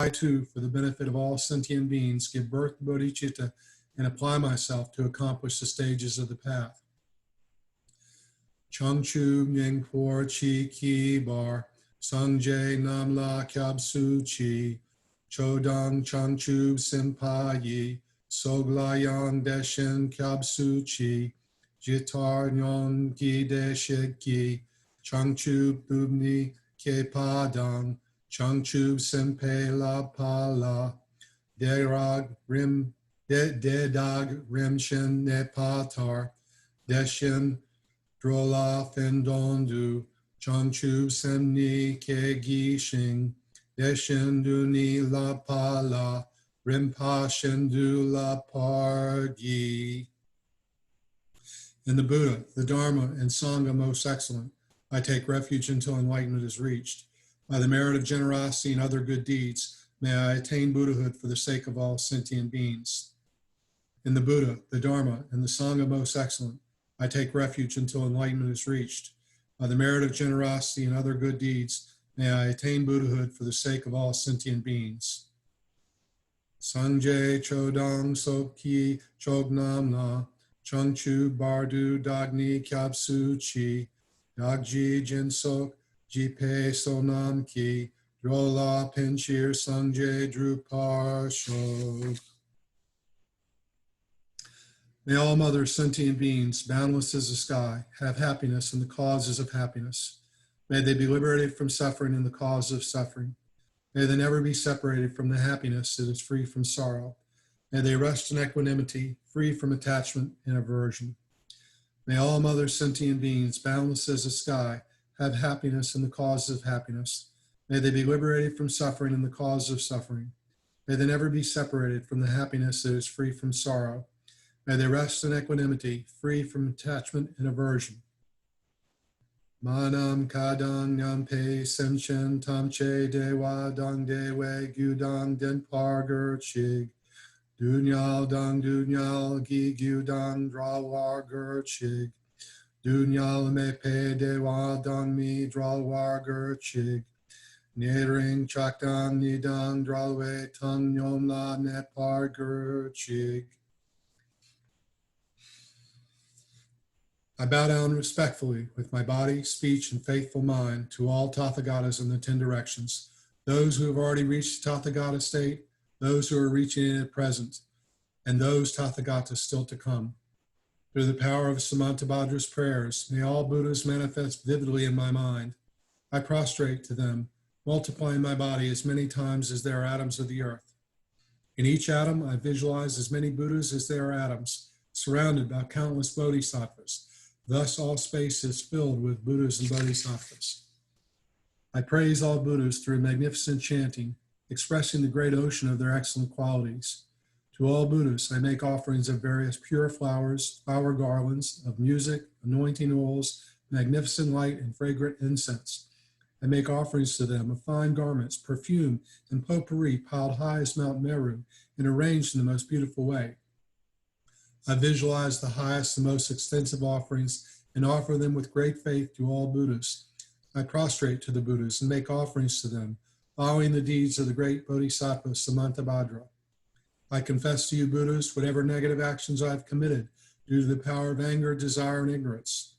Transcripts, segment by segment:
I too, for the benefit of all sentient beings, give birth to bodhicitta and apply myself to accomplish the stages of the path. Changchu Nyingpo Chi Ki Bar Sangje Namla Kyab Su Chi Chodang Changchu Simpa Yi Soglayang Deshin Kyab Su Chi Jitar Nyon Gi Deshik Ki Changchu Bubni Ke Padang Changchu Simpe La Pala Derag Rim Dedag Rimshin Nepatar Deshin Drola Fendondu Changchu Semni Ke Gishing Deshin Duni La Pala Rimpa Shendu La Pargi. In the Buddha, the Dharma, and Sangha most excellent, I take refuge until enlightenment is reached. By the merit of generosity and other good deeds, may I attain Buddhahood for the sake of all sentient beings. In the Buddha, the Dharma, and the Sangha most excellent, I take refuge until enlightenment is reached. By the merit of generosity and other good deeds, may I attain Buddhahood for the sake of all sentient beings. Sangje Chodang Sokyi Chognamna Changchu Bardu Dagni Kyabsu Chi Dagji Jinsok Jipe Sonam Ki Drola Pinchir Sangje Drupar Shog. May all mother sentient beings, boundless as the sky, have happiness in the causes of happiness. May they be liberated from suffering in the cause of suffering. May they never be separated from the happiness that is free from sorrow. May they rest in equanimity, free from attachment and aversion. May all mother sentient beings, boundless as the sky, have happiness in the cause of happiness. May they be liberated from suffering in the cause of suffering. May they never be separated from the happiness that is free from sorrow. May they rest in equanimity, free from attachment and aversion. Manam kadang nyampe semchen tamche dewa dang dewe gudang denpar gerchig. Dunyal dang dunyal gi gudang drawar gerchig. Dunyal me pe dewa dang mi drawar gerchig. Nering chakdang nidang drawwe tung nyomla nepar gerchig. I bow down respectfully with my body, speech, and faithful mind to all Tathagatas in the 10 directions, those who have already reached the Tathagata state, those who are reaching it at present, and those Tathagatas still to come. Through the power of Samantabhadra's prayers, may all Buddhas manifest vividly in my mind. I prostrate to them, multiplying my body as many times as there are atoms of the earth. In each atom, I visualize as many Buddhas as there are atoms, surrounded by countless bodhisattvas. Thus, all space is filled with Buddhas and Bodhisattvas. I praise all Buddhas through magnificent chanting, expressing the great ocean of their excellent qualities. To all Buddhas, I make offerings of various pure flowers, flower garlands, of music, anointing oils, magnificent light, and fragrant incense. I make offerings to them of fine garments, perfume, and potpourri piled high as Mount Meru and arranged in the most beautiful way. I visualize the highest and most extensive offerings and offer them with great faith to all Buddhas. I prostrate to the Buddhas and make offerings to them, following the deeds of the great Bodhisattva Samantabhadra. I confess to you, Buddhas, whatever negative actions I have committed due to the power of anger, desire, and ignorance.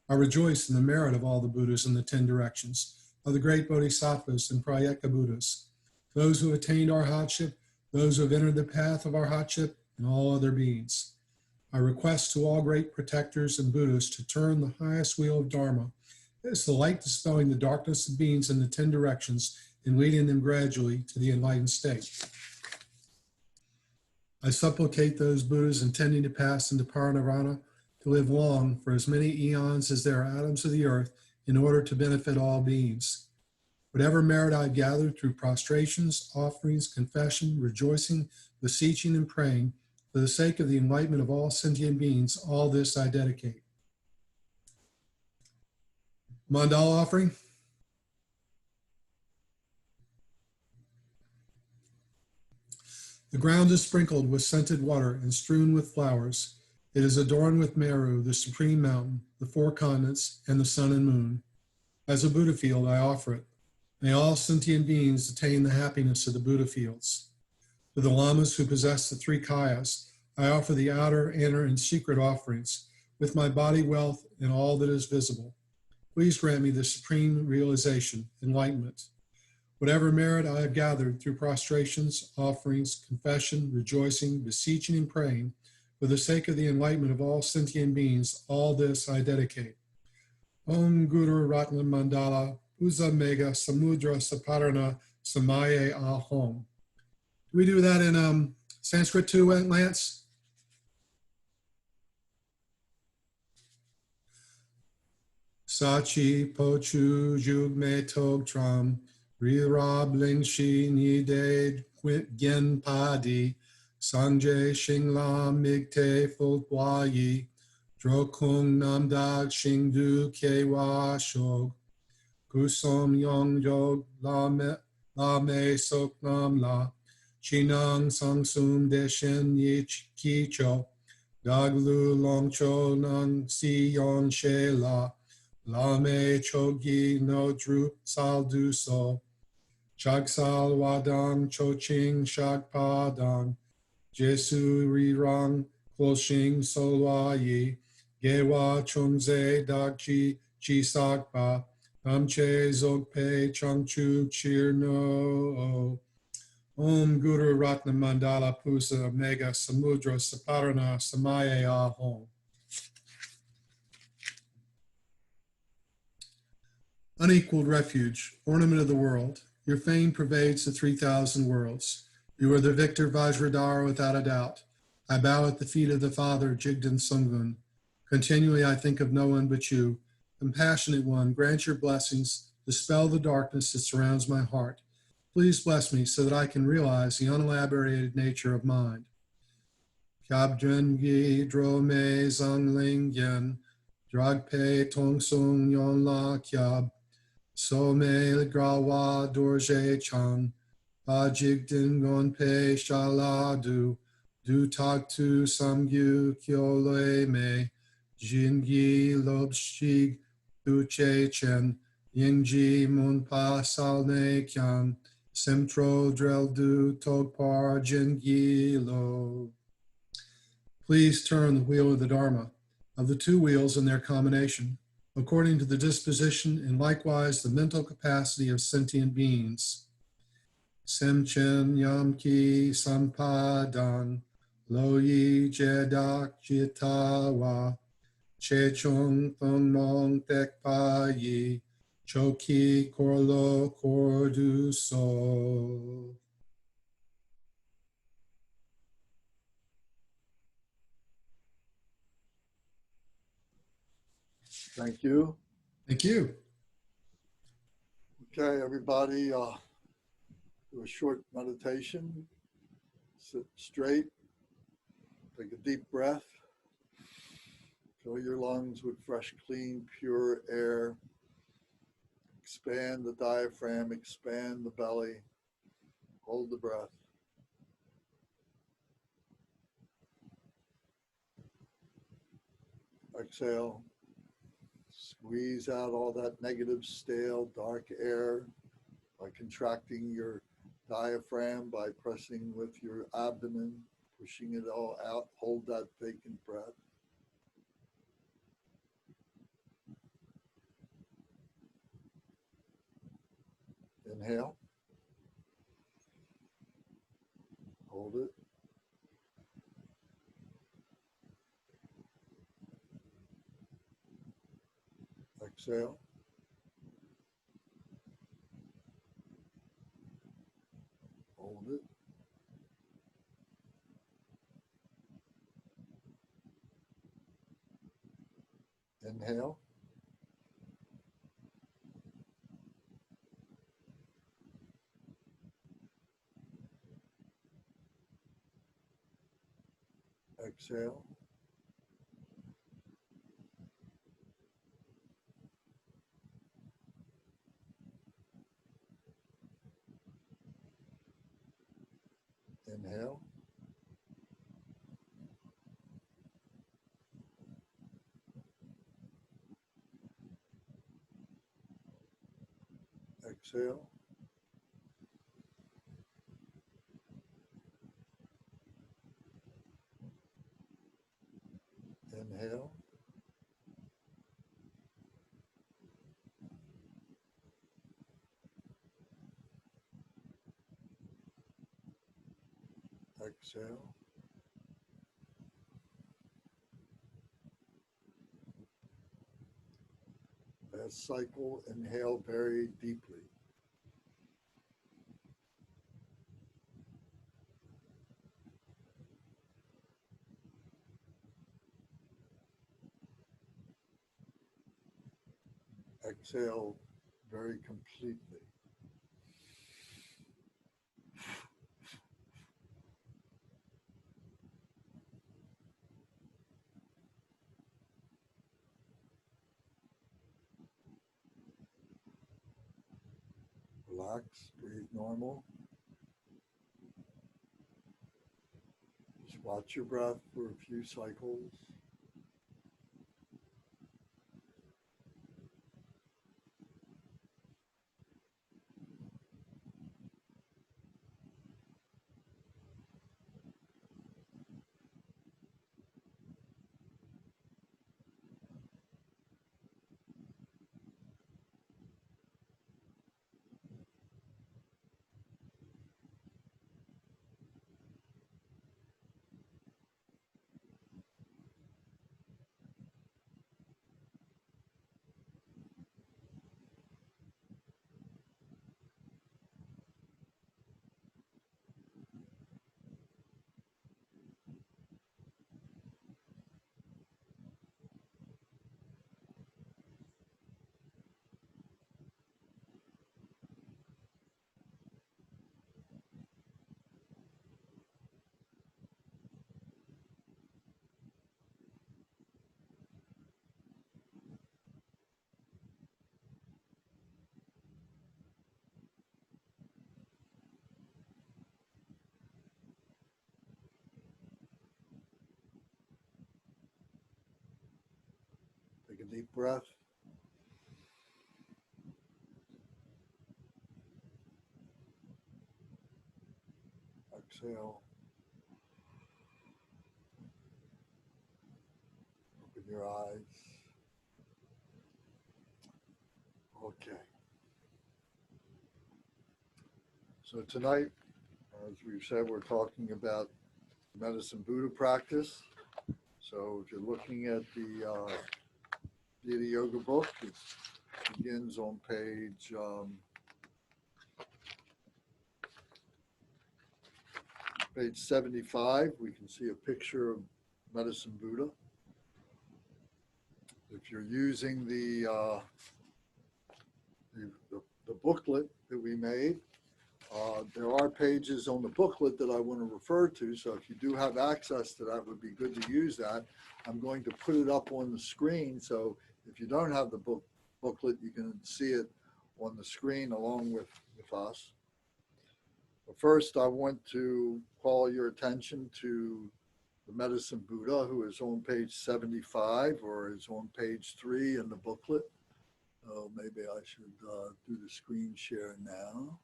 I rejoice in the merit of all the Buddhas in the 10 directions, of the great Bodhisattvas and Prayeka Buddhas, those who attained our hardship, those who have entered the path of our hardship, and all other beings. I request to all great protectors and Buddhas to turn the highest wheel of Dharma as the light dispelling the darkness of beings in the 10 directions and leading them gradually to the enlightened state. I supplicate those Buddhas intending to pass into parinirvana to live long for as many eons as there are atoms of the earth in order to benefit all beings. Whatever merit I gathered through prostrations, offerings, confession, rejoicing, beseeching, and praying, for the sake of the enlightenment of all sentient beings, all this I dedicate. Mandala offering. The ground is sprinkled with scented water and strewn with flowers. It is adorned with Meru, the supreme mountain, the 4 continents, and the sun and moon. As a Buddha field, I offer it. May all sentient beings attain the happiness of the Buddha fields. To the lamas who possess the three kayas, I offer the outer, inner, and secret offerings with my body, wealth, and all that is visible. Please grant me the supreme realization, enlightenment. Whatever merit I have gathered through prostrations, offerings, confession, rejoicing, beseeching, and praying, for the sake of the enlightenment of all sentient beings, all this I dedicate. Om Guru Ratna Mandala, Uza Mega, Samudra Saparana, Samaye Ahom. Do we do that in Sanskrit too, Lance? Sachi Pochu Jugme Tog Tram, Rirab Lingshi Nide Gen Padi, Sangje Shingla Migte Fultwayi, Drokung Namdag Shingdu Kewa Shog, Kusom Yong Jog Lame Sok Nam La, Chinang Sangsum Deshen Yich Kicho, Daglu Longcho Nang Si Yon She La, Lame Chogi No Drup Sal Du So, Chagsal Wadang Choching Shak Padang, Jesu Rirang Kloshing Solwa Yi, Gewa Chungze Dakchi Chisakpa, Namche Zogpe Changchu Chir No. Om Guru Ratna Mandala Pusa Mega Samudra Saparana Samaye Ahom. Unequaled refuge, ornament of the world, your fame pervades the 3,000 worlds. You are the victor Vajradhara without a doubt. I bow at the feet of the Father, Jigdan Sungvun. Continually I think of no one but you. Compassionate one, grant your blessings, dispel the darkness that surrounds my heart. Please bless me so that I can realize the unelaborated nature of mind. Kyabdren gi drome zangling yen, dragpe tongsung yon la kyab, so me grawa dorje chang, bajigdin gonpe shaladu, du taktu samgyu kyole me, jingi lobshig duche chen, yingji munpa salne kyan, simtro dreldu togpar jingi lo. Please turn the wheel of the Dharma, of the two wheels in their combination, according to the disposition and likewise the mental capacity of sentient beings. Semchen yamki sampadang, loyi jedak jitawa, chechong thongmong tekpayi, choki korlo kordu so. Thank you. Thank you. Okay, everybody, do a short meditation. Sit straight. Take a deep breath. Fill your lungs with fresh, clean, pure air. Expand the diaphragm, expand the belly. Hold the breath. Exhale. Squeeze out all that negative, stale, dark air by contracting your diaphragm, by pressing with your abdomen, pushing it all out. Hold that vacant breath. Inhale. Hold it. Exhale. Hold it. Inhale. Exhale. Inhale. Exhale. inhale. Exhale. Last cycle, inhale very deeply. Exhale very completely. Relax, breathe normal. Just watch your breath for a few cycles. Take a deep breath. Exhale. Open your eyes. Okay. So tonight, as we've said, we're talking about Medicine Buddha practice. So if you're looking at the Dita Yoga book, it begins on page 75. We can see a picture of Medicine Buddha. If you're using the booklet that we made, there are pages on the booklet that I want to refer to. So if you do have access to that, it would be good to use that. I'm going to put it up on the screen. So if you don't have the booklet, you can see it on the screen along with us. But first, I want to call your attention to the Medicine Buddha, who is on page 75 or is on page 3 in the booklet. Maybe I should do the screen share now.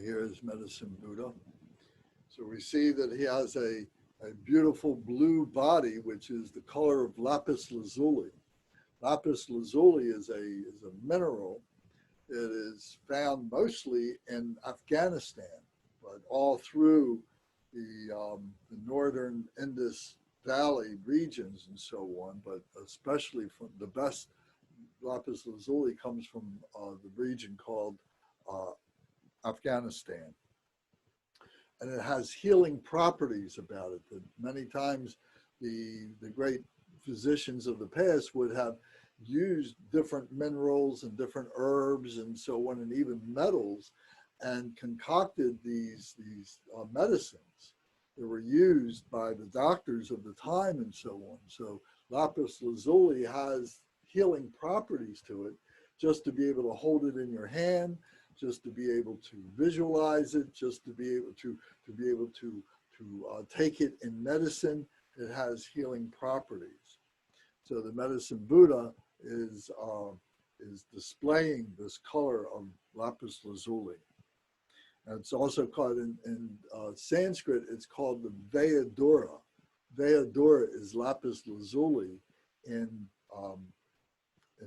Here is Medicine Buddha. So we see that he has a beautiful blue body, which is the color of Lapis Lazuli. Lapis Lazuli is a mineral. It is found mostly in Afghanistan, but all through the northern Indus Valley regions and so on, but especially from the best Lapis Lazuli comes from the region called Afghanistan. And it has healing properties about it that many times the great physicians of the past would have used different minerals and different herbs and so on, and even metals, and concocted these medicines that were used by the doctors of the time and so on. So Lapis Lazuli has healing properties to it, just to be able to hold it in your hand, just to be able to visualize it, just to be able to take it in medicine. It has healing properties. So the Medicine Buddha is is displaying this color of Lapis Lazuli. And it's also called in Sanskrit, it's called the Veidura. Veidura is Lapis Lazuli in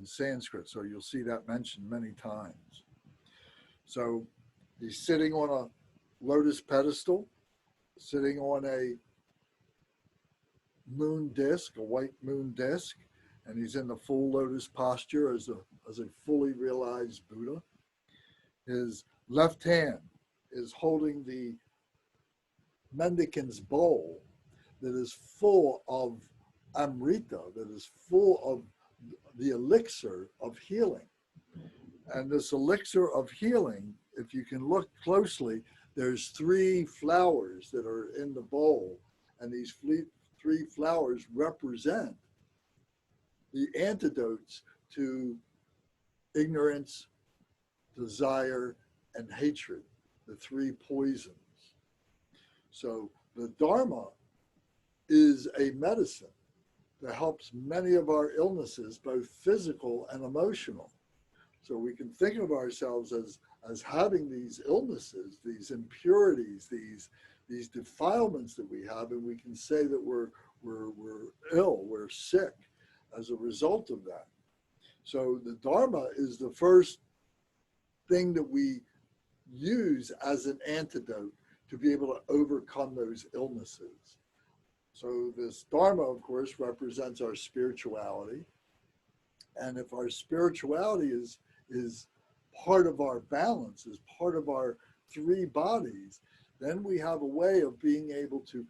Sanskrit. So you'll see that mentioned many times. So he's sitting on a lotus pedestal, sitting on a moon disc, a white moon disc, and he's in the full lotus posture as a fully realized Buddha. His left hand is holding the mendicant's bowl that is full of amrita, that is full of the elixir of healing. And this elixir of healing, if you can look closely, there's 3 flowers that are in the bowl, and these 3 flowers represent the antidotes to ignorance, desire, and hatred, the 3 poisons. So the Dharma is a medicine that helps many of our illnesses, both physical and emotional. So we can think of ourselves as having these illnesses, these impurities, these defilements that we have, and we can say that we're ill, we're sick as a result of that. So the Dharma is the first thing that we use as an antidote to be able to overcome those illnesses. So this Dharma, of course, represents our spirituality. And if our spirituality is part of our balance, is part of our 3 bodies, then we have a way of being able to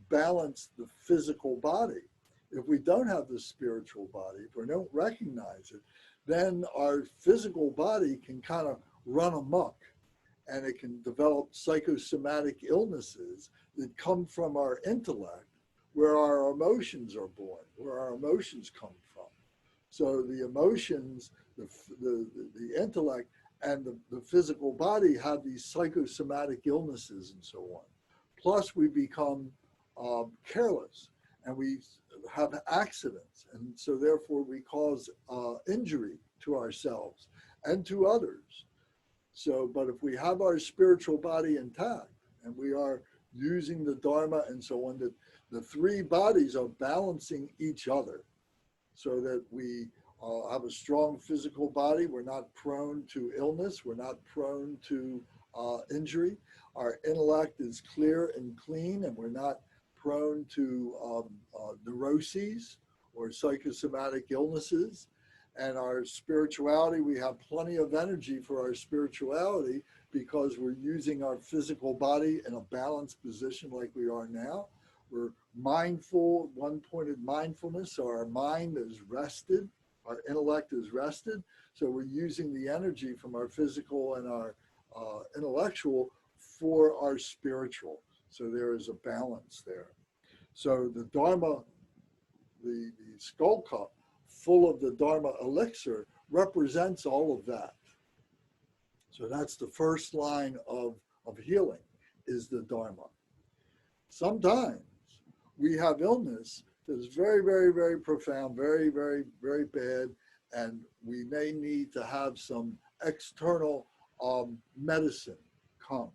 balance the physical body. If we don't have the spiritual body, if we don't recognize it, then our physical body can kind of run amok, and it can develop psychosomatic illnesses that come from our intellect, where our emotions are born, where our emotions come from. So the emotions, the intellect, and the physical body have these psychosomatic illnesses and so on. Plus we become careless, and we have accidents, and so therefore we cause injury to ourselves and to others. So, but if we have our spiritual body intact, and we are using the Dharma and so on, that the 3 bodies are balancing each other, so that we have a strong physical body, we're not prone to illness, we're not prone to injury, our intellect is clear and clean, and we're not prone to neuroses or psychosomatic illnesses. And our spirituality, we have plenty of energy for our spirituality because we're using our physical body in a balanced position like we are now. We're mindful, one-pointed mindfulness, so our mind is rested, our intellect is rested. So we're using the energy from our physical and our intellectual for our spiritual. So there is a balance there. So the Dharma, the skull cup, full of the Dharma elixir, represents all of that. So that's the first line of healing, is the Dharma. Sometimes we have illness that is very, very, very profound, very, very, very bad, and we may need to have some external medicine come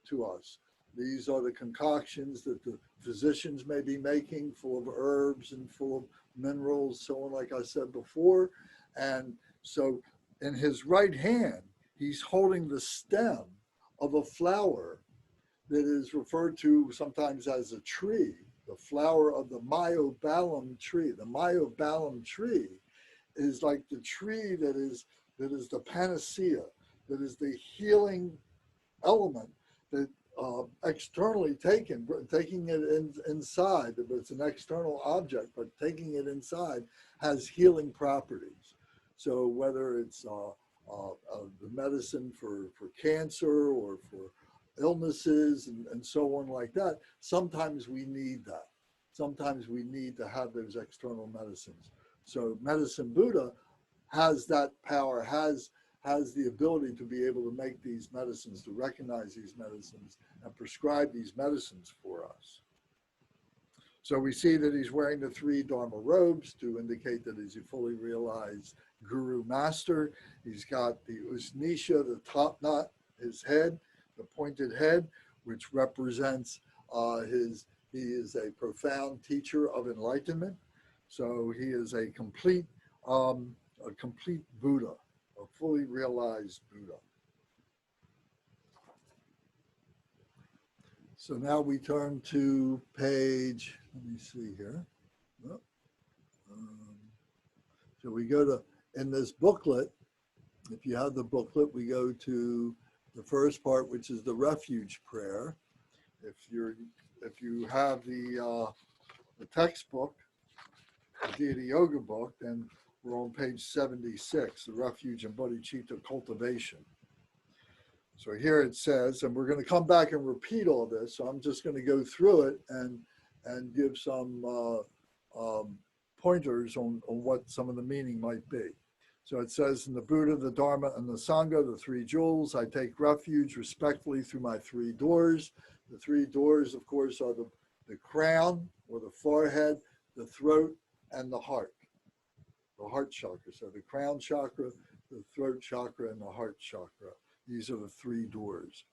to us. These are the concoctions that the physicians may be making, full of herbs and full of minerals, so on, like I said before. And so in his right hand, he's holding the stem of a flower that is referred to sometimes as a tree, the flower of the myoballum tree. The myoballum tree is like the tree that is the panacea, that is the healing element that externally taking it inside, it's an external object, but taking it inside has healing properties. So whether it's the medicine for cancer or for illnesses and so on like that, sometimes we need that. Sometimes we need to have those external medicines. So Medicine Buddha has that power, has the ability to be able to make these medicines, to recognize these medicines and prescribe these medicines for us. So we see that he's wearing the 3 Dharma robes to indicate that he's a fully realized Guru Master. He's got the Usnisha, the top knot, his head, the pointed head, which represents he is a profound teacher of enlightenment. So he is a complete Buddha, a fully realized Buddha. So now we turn to page, let me see here. So we go to, in this booklet, if you have the booklet, we go to the first part, which is the Refuge prayer. If you have the textbook, the Deity Yoga book, then we're on page 76, the Refuge and Bodhicitta cultivation. So here it says, and we're going to come back and repeat all this. So I'm just going to go through it and give some pointers on what some of the meaning might be. So it says, in the Buddha, the Dharma, and the Sangha, the 3 jewels, I take refuge respectfully through my 3 doors. The 3 doors, of course, are the crown or the forehead, the throat, and the heart chakra. So the crown chakra, the throat chakra, and the heart chakra. These are the 3 doors.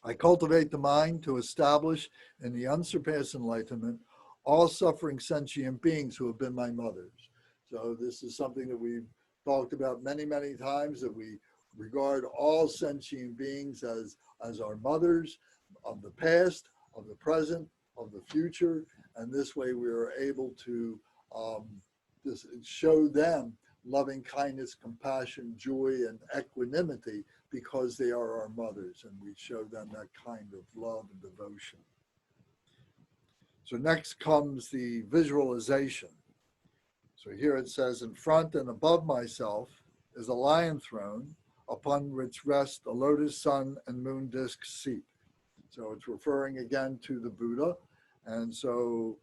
I cultivate the mind to establish in the unsurpassed enlightenment all suffering sentient beings who have been my mothers. So this is something that we've talked about many, many times, that we regard all sentient beings as our mothers of the past, of the present, of the future. And this way we are able to just show them loving kindness, compassion, joy, and equanimity, because they are our mothers, and we show them that kind of love and devotion. So next comes the visualization. So here it says, in front and above myself is a lion throne upon which rest a lotus sun and moon disk seat. So it's referring again to the Buddha. And so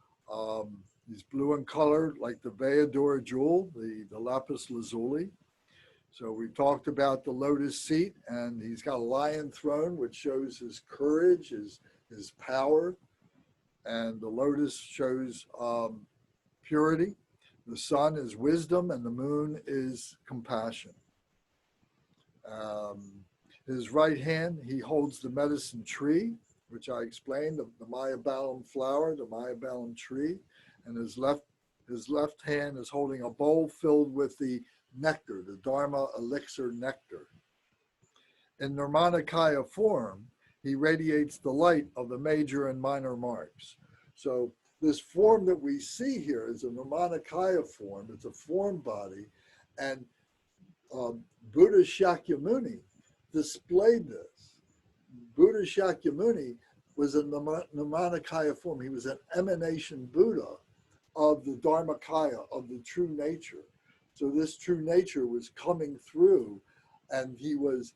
he's blue in color, like the Bayador jewel, the Lapis Lazuli. So we talked about the lotus seat, and he's got a lion throne, which shows his courage, his power. And the lotus shows purity. The sun is wisdom, and the moon is compassion. His right hand, he holds the medicine tree, which I explained, the Mayabalam flower, the Mayabalam tree. And his left hand is holding a bowl filled with the nectar, the Dharma elixir nectar. In Nirmanakaya form, he radiates the light of the major and minor marks. So this form that we see here is a Nirmanakaya form. It's a form body. And Buddha Shakyamuni displayed this. Buddha Shakyamuni was a Nirmanakaya form. He was an emanation Buddha of the Dharmakaya, of the true nature. So this true nature was coming through, and he was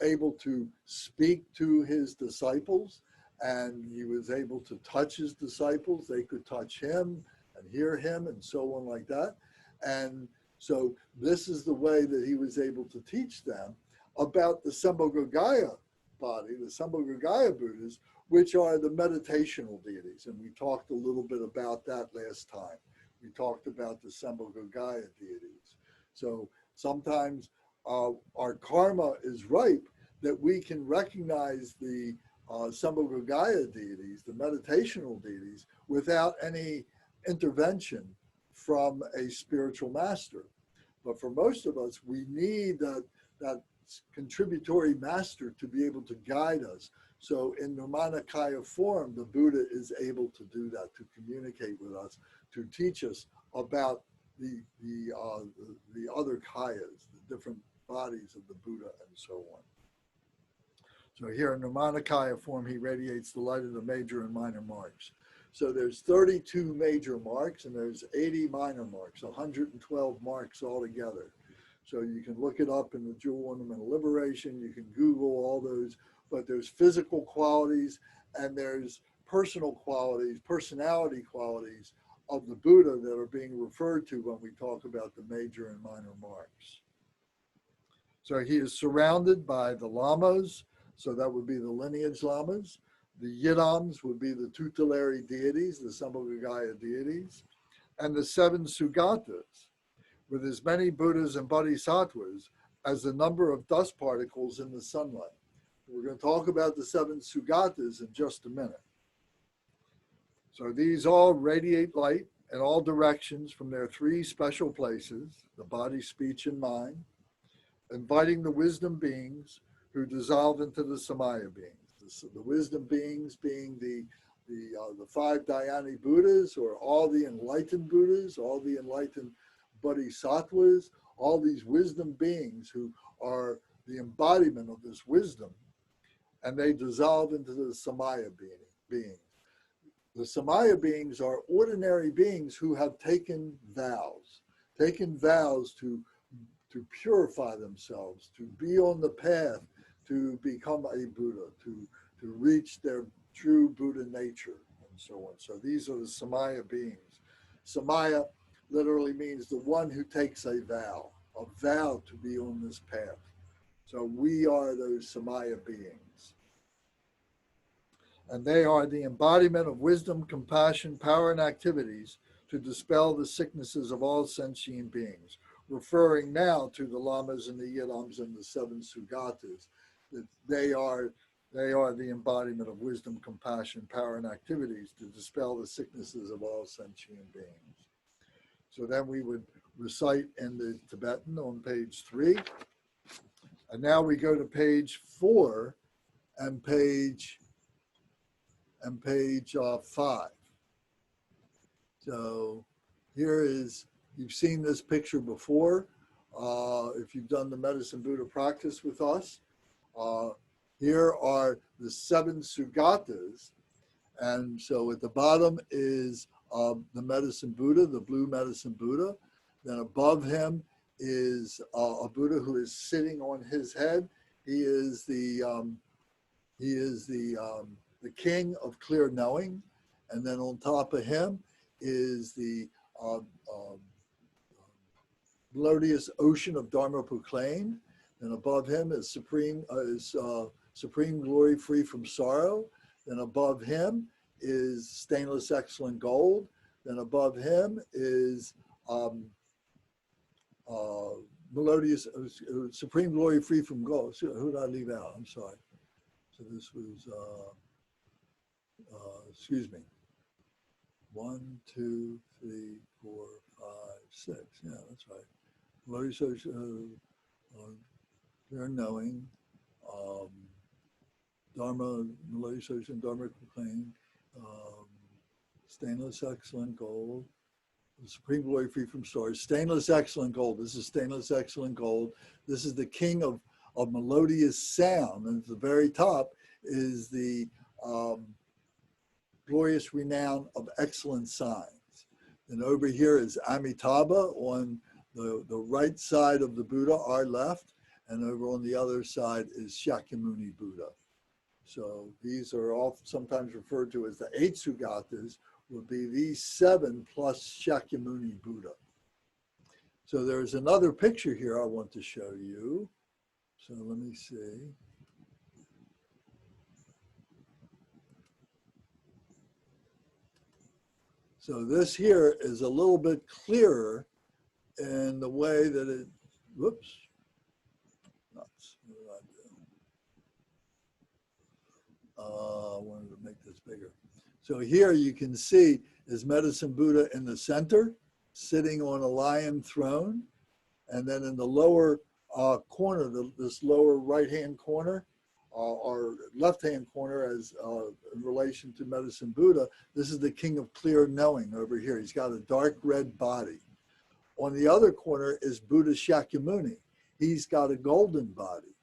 able to speak to his disciples, and he was able to touch his disciples. They could touch him and hear him and so on like that. And so this is the way that he was able to teach them about the Sambhogagaya body, the Sambhogagaya Buddhas, which are the meditational deities. And we talked a little bit about that last time. We talked about the Sambhogagaya deities. So sometimes our karma is ripe that we can recognize the Sambhogagaya deities, the meditational deities, without any intervention from a spiritual master. But for most of us, we need that contributory master to be able to guide us. So in Nirmanakaya form, the Buddha is able to do that, to communicate with us, to teach us about the other kayas, the different bodies of the Buddha, and so on. So here in Nirmanakaya form, he radiates the light of the major and minor marks. So there's 32 major marks, and there's 80 minor marks, 112 marks altogether. So you can look it up in the Jewel Ornamental Liberation, you can Google all those, but there's physical qualities and there's personal qualities, personality qualities of the Buddha that are being referred to when we talk about the major and minor marks. So he is surrounded by the lamas, so that would be the lineage lamas, The Yidams would be the tutelary deities, the Sambhogagaya deities, and the seven Sugatas, with as many Buddhas and Bodhisattvas as the number of dust particles in the sunlight. We're going to talk about the seven Sugatas in just a minute. So these all radiate light in all directions from their three special places, the body, speech, and mind, inviting the wisdom beings who dissolve into the Samaya beings. The wisdom beings being the five Dhyani Buddhas, or all the enlightened Buddhas, all the enlightened Bodhisattvas, all these wisdom beings who are the embodiment of this wisdom, and they dissolve into the Samaya beings. The Samaya beings are ordinary beings who have taken vows to purify themselves, to be on the path, to become a Buddha, to reach their true Buddha nature, and so on. So these are the Samaya beings. Samaya literally means the one who takes a vow to be on this path. So we are those Samaya beings. And they are the embodiment of wisdom, compassion, power, and activities to dispel the sicknesses of all sentient beings, referring now to the Lamas and the Yidams and the seven Sugatas, that they are the embodiment of wisdom, compassion, power, and activities to dispel the sicknesses of all sentient beings. So then we would recite in the Tibetan on page 3. And now we go to page 4 and page 5. So here is, you've seen this picture before. If you've done the Medicine Buddha practice with us, here are the seven Sugatas. And so at the bottom is the Medicine Buddha, the blue Medicine Buddha. Then above him is a Buddha who is sitting on his head. He is the king of clear knowing. And then on top of him is the melodious ocean of Dharma proclaimed. And above him is supreme glory free from sorrow. Then above him is stainless excellent gold. Then above him is melodious supreme glory free from gold. So who did I leave out? I'm sorry. So this was excuse me. 1, 2, 3, 4, 5, 6. Yeah, that's right. Melodious ocean, clear knowing, Dharma, melodious ocean, Dharma proclaimed, stainless excellent gold, supreme glory free from sorrow, stainless excellent gold. This is stainless excellent gold. This is the king of melodious sound. And at the very top is the glorious renown of excellent signs. And over here is Amitabha on the right side of the Buddha, our left, and over on the other side is Shakyamuni Buddha. So these are all sometimes referred to as the 8 Sugatas, would be these 7 plus Shakyamuni Buddha. So there's another picture here I want to show you. So let me see. So this here is a little bit clearer in the way that it, whoops, nuts, what did I do? I wanted to make this bigger. So here you can see is Medicine Buddha in the center, sitting on a lion throne. And then in the lower corner, this lower right-hand corner, or left-hand corner as in relation to Medicine Buddha, this is the king of clear knowing over here. He's got a dark red body. On the other corner is Buddha Shakyamuni. He's got a golden body.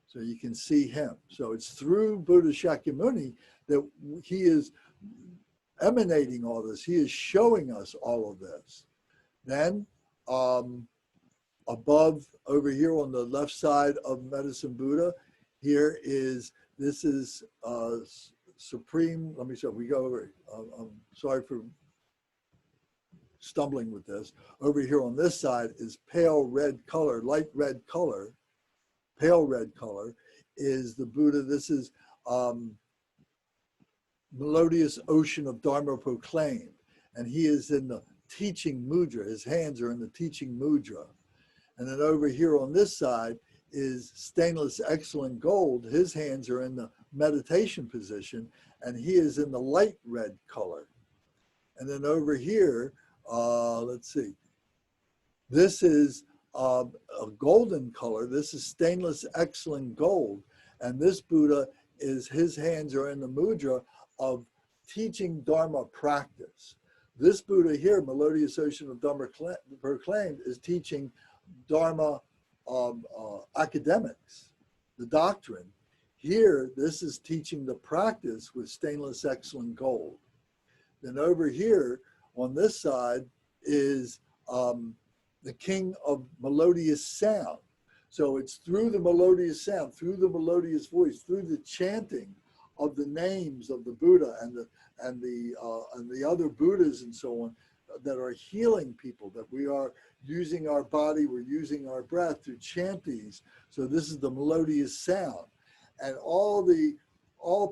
So you can see him. So it's through Buddha Shakyamuni that he is emanating all this. He is showing us all of this. Then above over here on the left side of Medicine Buddha, here is, this is supreme, let me see, we go over, I'm sorry for stumbling with this. Over here on this side is pale red color, light red color, pale red color is the Buddha. This is melodious ocean of Dharma proclaimed. And he is in the teaching mudra. His hands are in the teaching mudra. And then over here on this side is stainless excellent gold. His hands are in the meditation position, and he is in the light red color. And then over here, let's see, this is a golden color. This is stainless excellent gold. And this Buddha his hands are in the mudra of teaching Dharma practice. This Buddha here, Melodious Ocean of Dharma proclaimed, is teaching Dharma academics, the doctrine. Here, this is teaching the practice with stainless excellent gold. Then over here on this side is the king of melodious sound. So it's through the melodious sound, through the melodious voice, through the chanting of the names of the Buddha and the other Buddhas and so on that are healing people, that we are using our body, we're using our breath to chant these. So this is the melodious sound. And all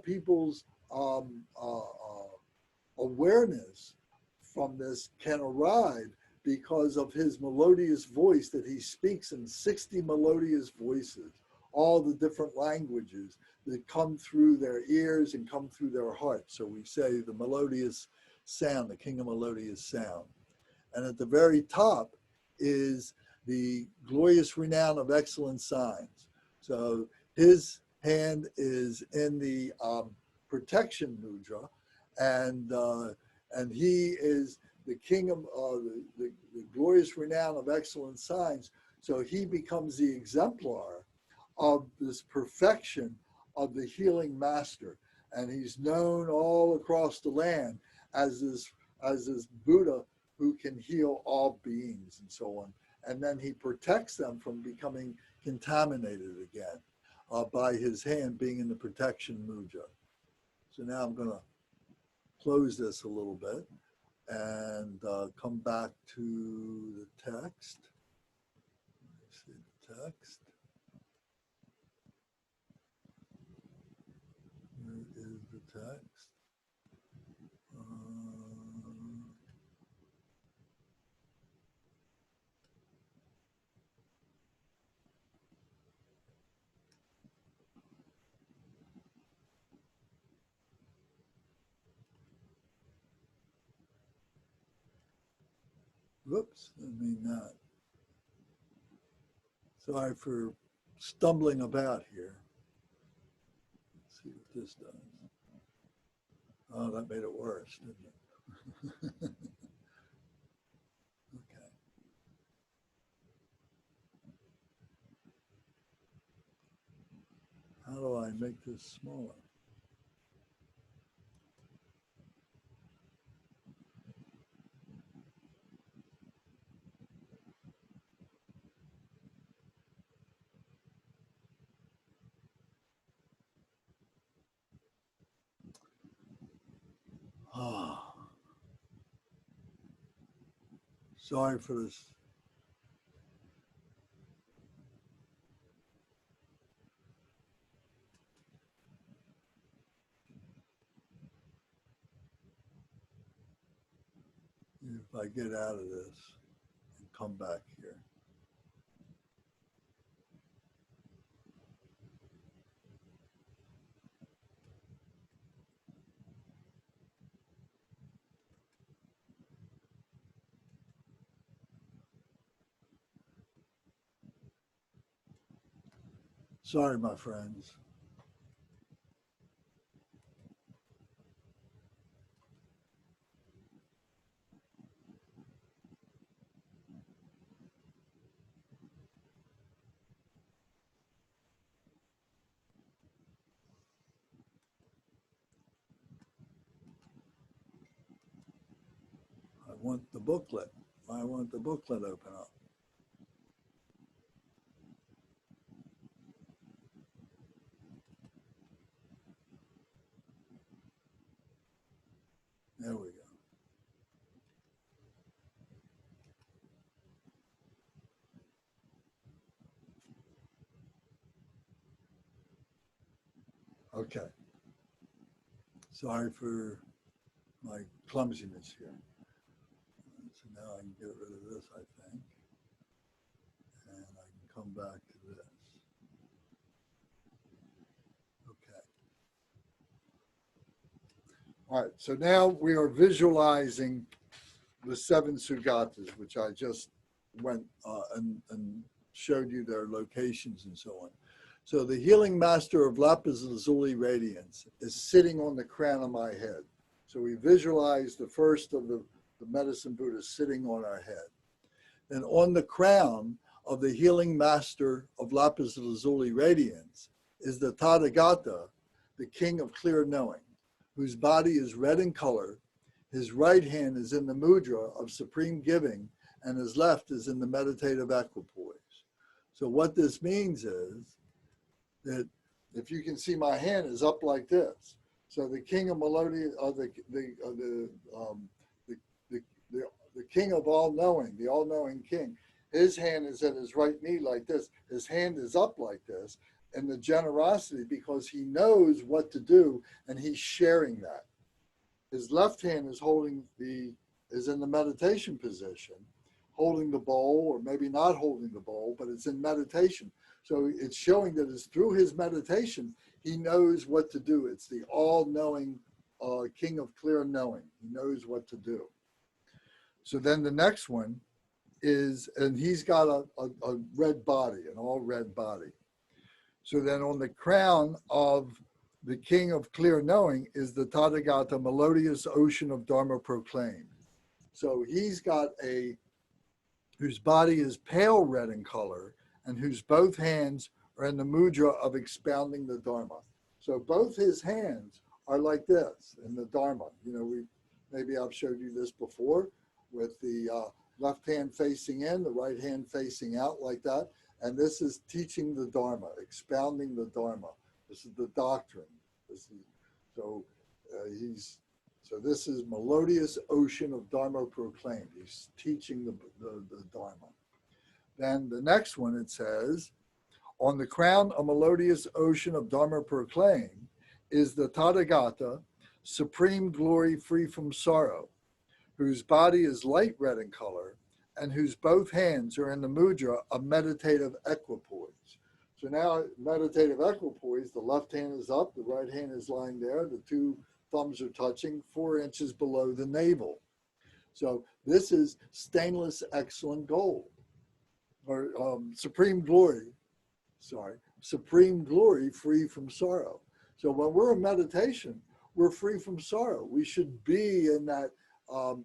people's awareness from this can arise because of his melodious voice, that he speaks in 60 melodious voices, all the different languages that come through their ears and come through their hearts. So we say the melodious sound, the king of melodious sound. And at the very top is the glorious renown of excellent signs. So his hand is in the protection mudra, and he is the king of the glorious renown of excellent signs. So he becomes the exemplar of this perfection of the healing master. And he's known all across the land as this Buddha who can heal all beings and so on. And then he protects them from becoming contaminated again by his hand being in the protection mudra. So now I'm going to close this a little bit and come back to the text. Let's see the text. Where is the text? Whoops, I mean that. Sorry for stumbling about here. Let's see what this does. Oh, that made it worse, didn't it? Okay. How do I make this smaller? Oh, sorry for this. If I get out of this and come back here. Sorry, my friends. I want the booklet. I want the booklet open up. There we go. Okay. Sorry for my clumsiness here. So now I can get rid of this, I think. And I can come back to this. Okay. All right, so now we are visualizing the Seven Sugatas, which I just went and showed you their locations and so on. So the healing master of Lapis Lazuli radiance is sitting on the crown of my head. So we visualize the first of the medicine Buddha sitting on our head. And on the crown of the healing master of Lapis Lazuli radiance is the Tathagata, the king of clear knowing, whose body is red in color. His right hand is in the mudra of supreme giving, and his left is in the meditative equipoise. So what this means is that if you can see, my hand is up like this. So the king of melody, the king of all knowing, the all knowing king, his hand is at his right knee like this. His hand is up like this, and the generosity, because he knows what to do and he's sharing that. His left hand is is in the meditation position, holding the bowl, or maybe not holding the bowl, but it's in meditation. So it's showing that it's through his meditation, he knows what to do. It's the all-knowing king of clear knowing. He knows what to do. So then the next one is, and he's got a red body, an all red body. So then on the crown of the king of clear knowing is the Tathagata, melodious ocean of Dharma proclaimed. So he's got whose body is pale red in color, and whose both hands are in the mudra of expounding the Dharma. So both his hands are like this in the Dharma. You know, maybe I've showed you this before, with the left hand facing in, the right hand facing out like that. And this is teaching the Dharma, expounding the Dharma. This is the doctrine. So this is melodious ocean of Dharma proclaimed. He's teaching the Dharma. Then the next one, it says, on the crown, a melodious ocean of Dharma proclaimed is the Tathagata, supreme glory free from sorrow, whose body is light red in color, and whose both hands are in the mudra of meditative equipoise. So now meditative equipoise, the left hand is up, the right hand is lying there, the two thumbs are touching 4 inches below the navel. So this is stainless excellent gold, or supreme glory free from sorrow. So when we're in meditation, we're free from sorrow. We should be in that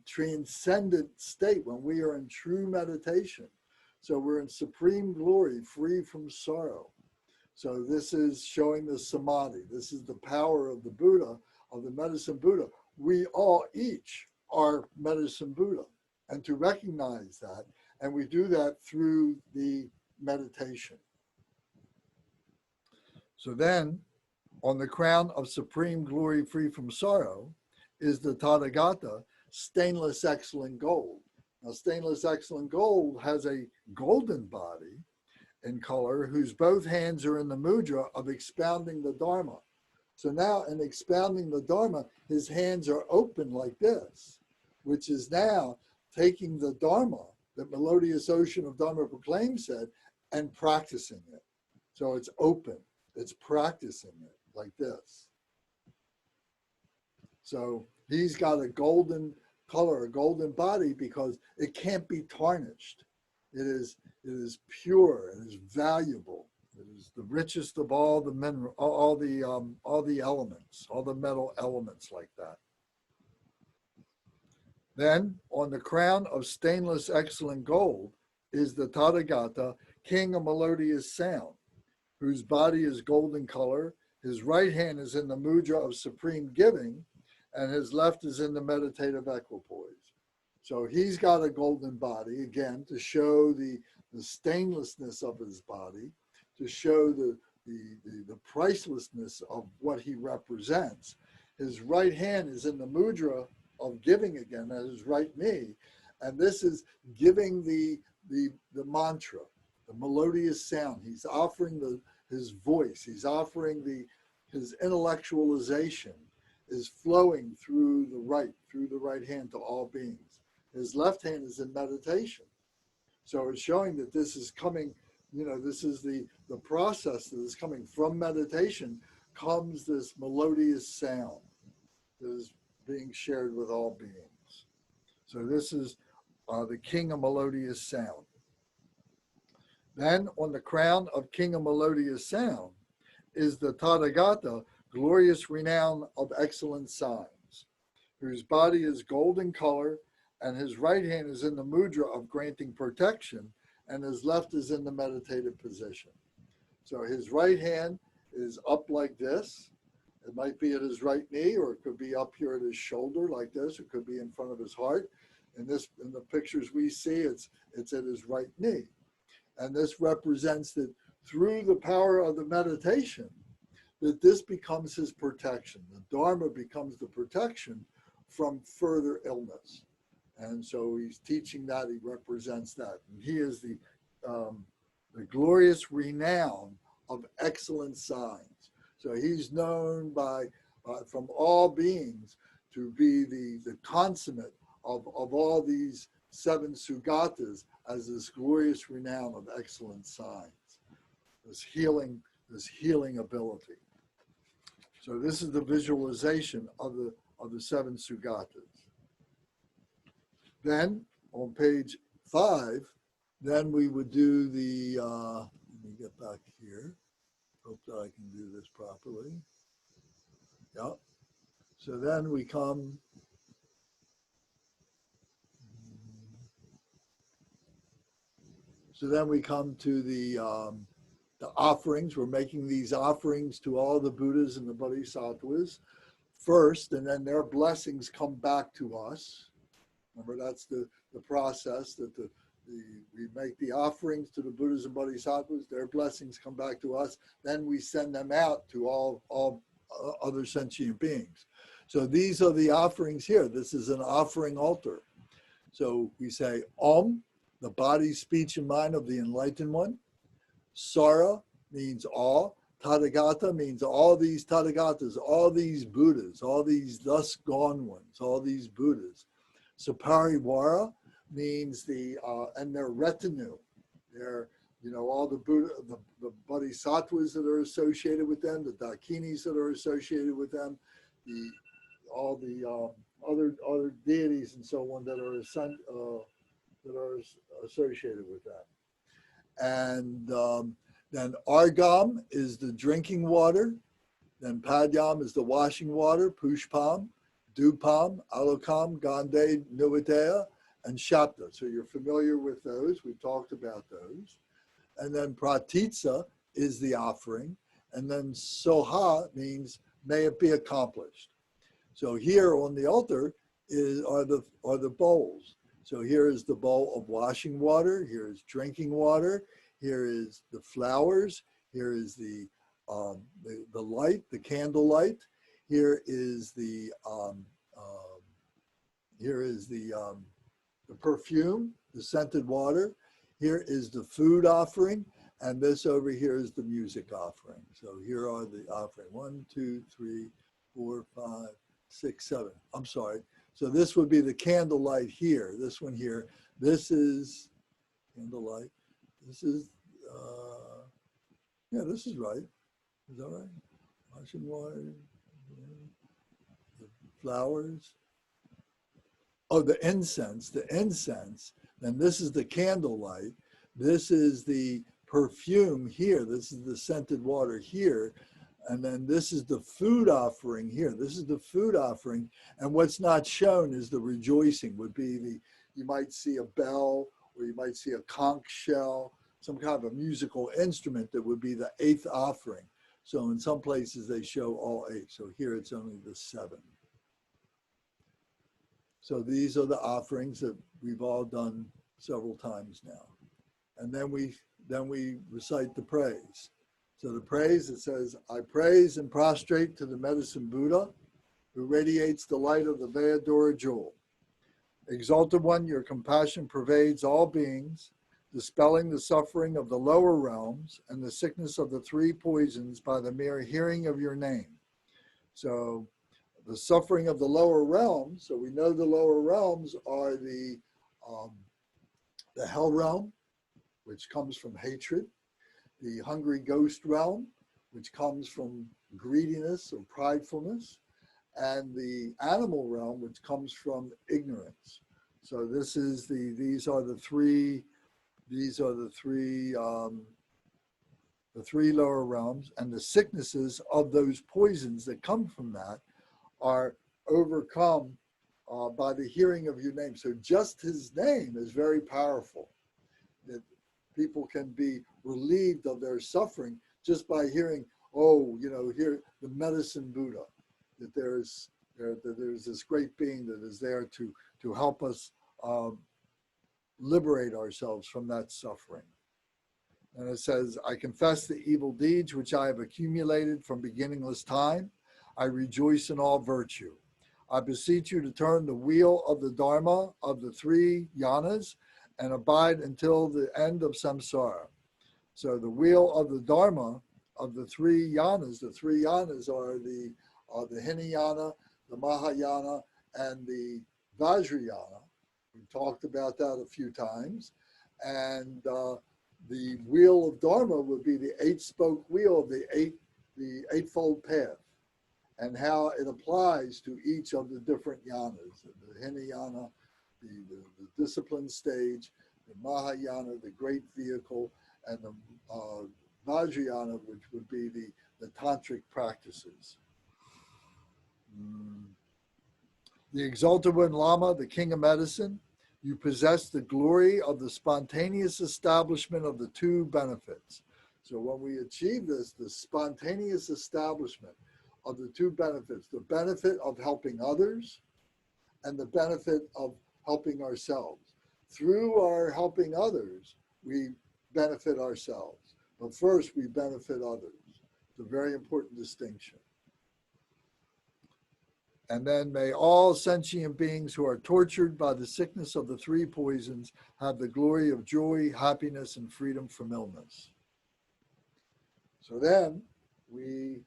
transcendent state when we are in true meditation. So we're in supreme glory, free from sorrow. So this is showing the samadhi. This is the power of the Buddha, of the medicine Buddha. We all each are medicine Buddha, and to recognize that, and we do that through the meditation. So then, on the crown of supreme glory free from sorrow is the Tathagata, stainless excellent gold. Now, stainless excellent gold has a golden body in color, whose both hands are in the mudra of expounding the Dharma. So now in expounding the Dharma, his hands are open like this, which is now taking the Dharma, the melodious ocean of Dharma proclaimed said, and practicing it. So it's open, it's practicing it like this. So he's got a golden color, a golden body, because it can't be tarnished. It is pure, it is valuable. It is the richest of all the mineral, all the elements, all the metal elements like that. Then on the crown of stainless excellent gold is the Tathagata, king of melodious sound, whose body is golden color. His right hand is in the mudra of supreme giving, and his left is in the meditative equipoise. So he's got a golden body, again, to show the stainlessness of his body, to show the pricelessness of what he represents. His right hand is in the mudra of giving again at his right knee, and this is giving the mantra, the melodious sound. He's offering his voice. He's offering his intellectualization is flowing through the right hand to all beings. His left hand is in meditation. So it's showing that this is coming, this is the process that is coming from meditation, comes this melodious sound that is being shared with all beings. So this is the king of melodious sound. Then on the crown of king of melodious sound is the Tathagata, glorious renown of excellent signs, whose body is golden color, and his right hand is in the mudra of granting protection, and his left is in the meditative position. So his right hand is up like this. It might be at his right knee, or it could be up here at his shoulder like this. It could be in front of his heart. In the pictures we see, it's at his right knee. And this represents that through the power of the meditation, that this becomes his protection. The Dharma becomes the protection from further illness. And so he's teaching that, he represents that. And he is the glorious renown of excellent signs. So he's known from all beings to be the consummate of all these seven sugatas as this glorious renown of excellent signs, this healing ability. So this is the visualization of the seven sugatas. Then on page 5, then we would do the, let me get back here. Hope that I can do this properly. Yep. So then we come, to the offerings. We're making these offerings to all the Buddhas and the Bodhisattvas first, and then their blessings come back to us. Remember, that's the process that we make the offerings to the Buddhas and Bodhisattvas, their blessings come back to us, then we send them out to all other sentient beings. So these are the offerings here. This is an offering altar. So we say Om, the body, speech, and mind of the enlightened one. Sara means all. Tathagata means all these Tathagatas, all these Buddhas, all these thus gone ones, all these Buddhas. Sapariwara means and their retinue. They're, all the Buddha, the Bodhisattvas that are associated with them, the Dakinis that are associated with them, all the other deities and so on that are associated with that. And then Argam is the drinking water. Then Padyam is the washing water, Pushpam, Dupam, Alokam, Gande, Nuvadeya, and Shapta. So you're familiar with those. We've talked about those. And then Pratitsa is the offering. And then Soha means may it be accomplished. So here on the altar are the bowls. So here is the bowl of washing water. Here is drinking water. Here is the flowers. Here is the light, the candle light. Here is the perfume, the scented water. Here is the food offering, and this over here is the music offering. So here are the offering: 1, 2, 3, 4, 5, 6, 7. I'm sorry. So this would be the candlelight here. This one here. This is candlelight. This is this is right. Is that right? Washing water. The flowers. Oh, the incense. Then this is the candlelight. This is the perfume here. This is the scented water here. And then this is the food offering here. This is the food offering. And what's not shown is the rejoicing would be you might see a bell, or you might see a conch shell, some kind of a musical instrument that would be the 8th offering. So in some places they show all 8. So here it's only the 7. So these are the offerings that we've all done several times now. And then we recite the praise. So the praise, it says, I praise and prostrate to the medicine Buddha, who radiates the light of the Vayadhara jewel. Exalted One, your compassion pervades all beings, dispelling the suffering of the lower realms and the sickness of the 3 poisons by the mere hearing of your name. So the suffering of the lower realms. So we know the lower realms are the hell realm, which comes from hatred, the hungry ghost realm, which comes from greediness or pridefulness, and the animal realm, which comes from ignorance. So these are the three lower realms, and the sicknesses of those poisons that come from that are overcome by the hearing of your name. So just his name is very powerful, that people can be relieved of their suffering just by hearing, hear the medicine Buddha, that there's this great being that is there to help us liberate ourselves from that suffering. And it says, I confess the evil deeds which I have accumulated from beginningless time. I rejoice in all virtue. I beseech you to turn the wheel of the Dharma of the three yanas and abide until the end of samsara. So the wheel of the Dharma of the three yanas are the Hinayana, the Mahayana, and the Vajrayana. We talked about that a few times. And the wheel of Dharma would be the eight-spoke wheel of the eightfold path, and how it applies to each of the different yanas, the Hinayana, the discipline stage, the Mahayana, the great vehicle, and the Vajrayana, which would be the tantric practices. The Exalted One Lama, the King of Medicine, you possess the glory of the spontaneous establishment of the two benefits. So when we achieve this, the spontaneous establishment of the two benefits, the benefit of helping others and the benefit of helping ourselves. Through our helping others, we benefit ourselves. But first, we benefit others. It's a very important distinction. And then may all sentient beings who are tortured by the sickness of the three poisons have the glory of joy, happiness, and freedom from illness. So then we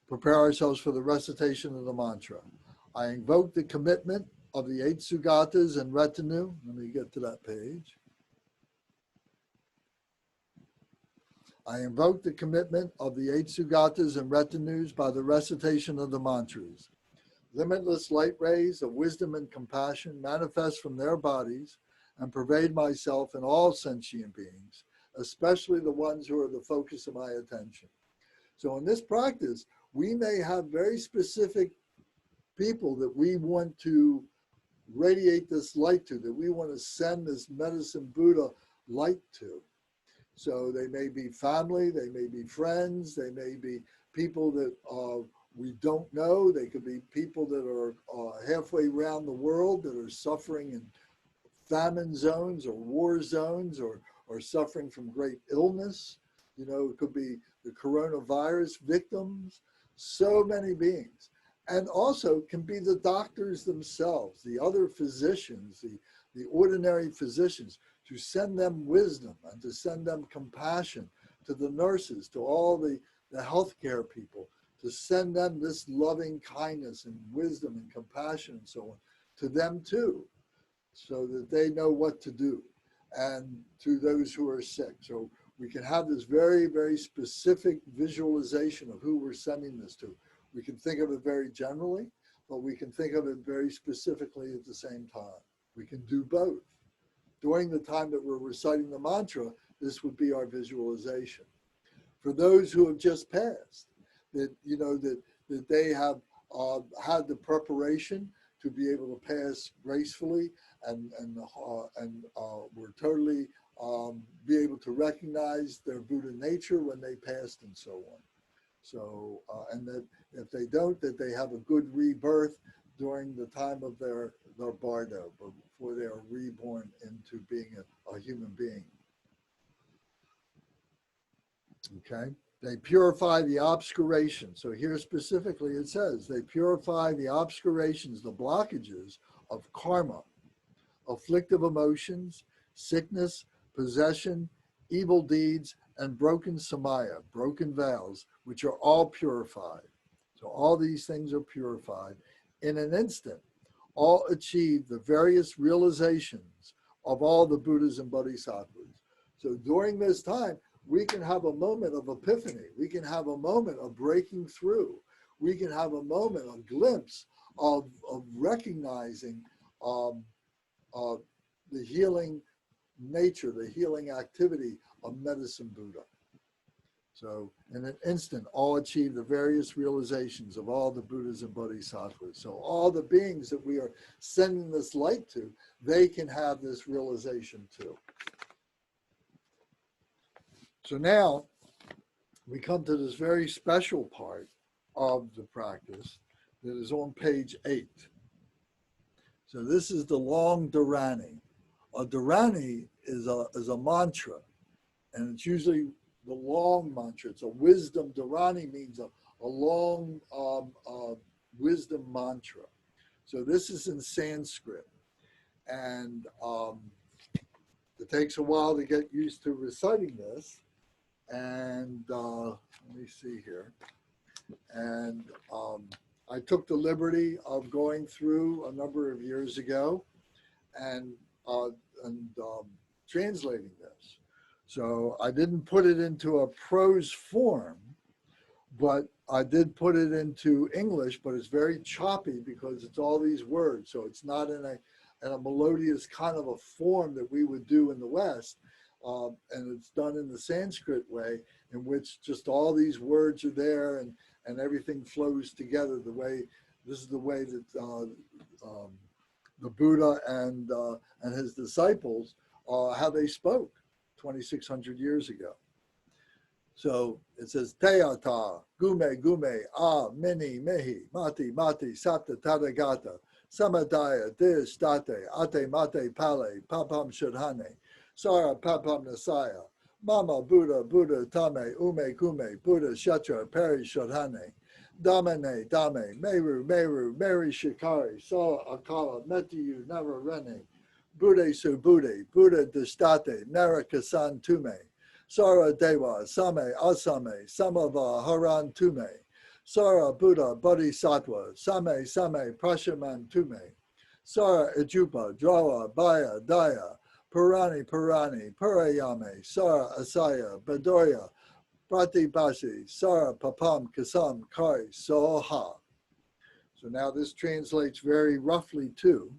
prepare ourselves for the recitation of the mantra. I invoke the commitment of the 8 Sugatas and retinue. Let me get to that page. I invoke the commitment of the 8 Sugatas and retinues by the recitation of the mantras. Limitless light rays of wisdom and compassion manifest from their bodies and pervade myself and all sentient beings, especially the ones who are the focus of my attention. So in this practice, we may have very specific people that we want to radiate this light to, that we want to send this medicine Buddha light to. So they may be family, they may be friends, they may be people that we don't know. They could be people that are halfway around the world that are suffering in famine zones or war zones or suffering from great illness. You know, it could be the coronavirus victims, so many beings. And also can be the doctors themselves, the other physicians, the ordinary physicians, to send them wisdom and to send them compassion, to the nurses, to all the healthcare people, to send them this loving kindness and wisdom and compassion and so on to them too, so that they know what to do, and to those who are sick. So we can have this very, very specific visualization of who we're sending this to. We can think of it very generally, but we can think of it very specifically at the same time. We can do both. During the time that we're reciting the mantra, this would be our visualization. For those who have just passed, that that they have had the preparation to be able to pass gracefully, and were totally be able to recognize their Buddha nature when they passed and so on. So, and that if they don't, that they have a good rebirth during the time of their bardo, before they are reborn into being a human being. Okay, they purify the obscurations. So here specifically it says, they purify the obscurations, the blockages of karma, afflictive emotions, sickness, possession, evil deeds, and broken samaya, broken vows, which are all purified. So all these things are purified. In an instant, all achieve the various realizations of all the Buddhas and Bodhisattvas. So during this time, we can have a moment of epiphany. We can have a moment of breaking through. We can have a moment, a glimpse of recognizing the healing nature, the healing activity of Medicine Buddha. So in an instant, all achieve the various realizations of all the Buddhas and Bodhisattvas. So all the beings that we are sending this light to, they can have this realization too. So now we come to this very special part of the practice that is on page 8. So this is the long Dharani. A Dharani is a mantra, and it's usually the long mantra. It's a wisdom. Dharani means a long wisdom mantra. So this is in Sanskrit, and it takes a while to get used to reciting this. And let me see here. And I took the liberty of going through a number of years ago and translating this. So I didn't put it into a prose form, but I did put it into English, but it's very choppy because it's all these words. So it's not in a melodious kind of a form that we would do in the West. And it's done in the Sanskrit way, in which just all these words are there and everything flows together this is the way that the Buddha and his disciples, how they spoke 2,600 years ago. So it says, Teata, gume, gume, mini, mehi, mati, mati, sapta, tadagata, samadaya, dishtate, ate, mate, pale, papam, shadhane, Sara Papam Nasaya, Mama Buddha, Buddha Tame, Ume Kume, Buddha Shatra, Peri Shodhane, Damane, Dame, Meru, Meru, Mary Shikari, Sara Akala, Metiyu, Never Rene, Buddha Su Buddha, Buddha Distate, Narakasan Tume, Sara Deva, Same Asame, Samava Haran Tume, Sara Buddha Bodhisattva, Same Same Prashaman Tume, Sara Ejupa, Drawa, Baya, Daya, Purani, Purani, Purayame, Sara Asaya, Badoya, Pratibasi, Sara Papam, Kasam, Kai, Soha. So now this translates very roughly to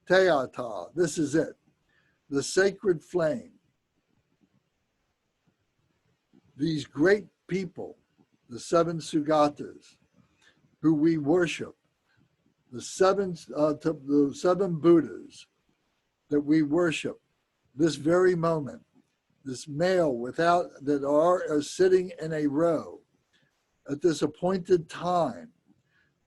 Teata, this is it, the sacred flame. These great people, the Seven Sugatas, who we worship, the seven Buddhas that we worship, this very moment, this male that are sitting in a row at this appointed time,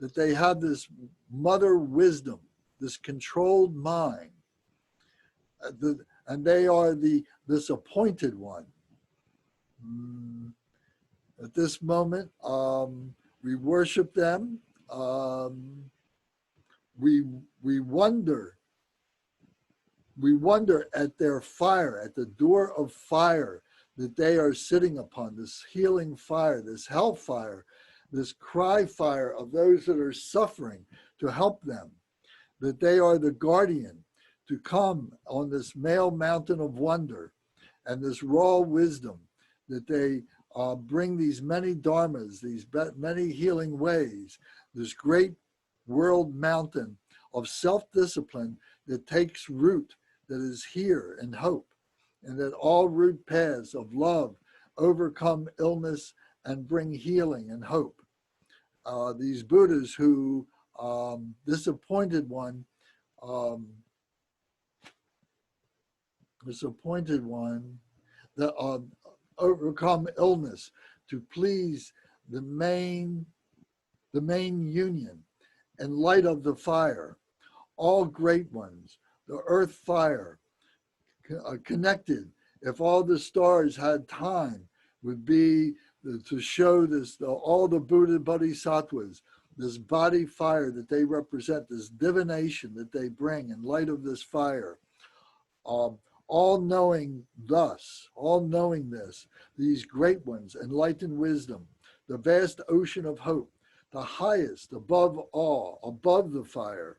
that they have this mother wisdom, this controlled mind, and they are this appointed one. At this moment, we worship them. We wonder at their fire, at the door of fire that they are sitting upon, this healing fire, this hellfire, this cry fire of those that are suffering, to help them, that they are the guardian to come on this male mountain of wonder and this raw wisdom, that they bring these many dharmas, these many healing ways, this great world mountain of self-discipline that takes root, that is here in hope, and that all root paths of love overcome illness and bring healing and hope. These Buddhas who, this appointed one that overcome illness to please the main union and light of the fire, all great ones, the earth fire, connected, if all the stars had time, would be to show this, all the Buddha Bodhisattvas, this body fire that they represent, this divination that they bring in light of this fire, all knowing this, these great ones, enlightened wisdom, the vast ocean of hope, the highest, above all, above the fire,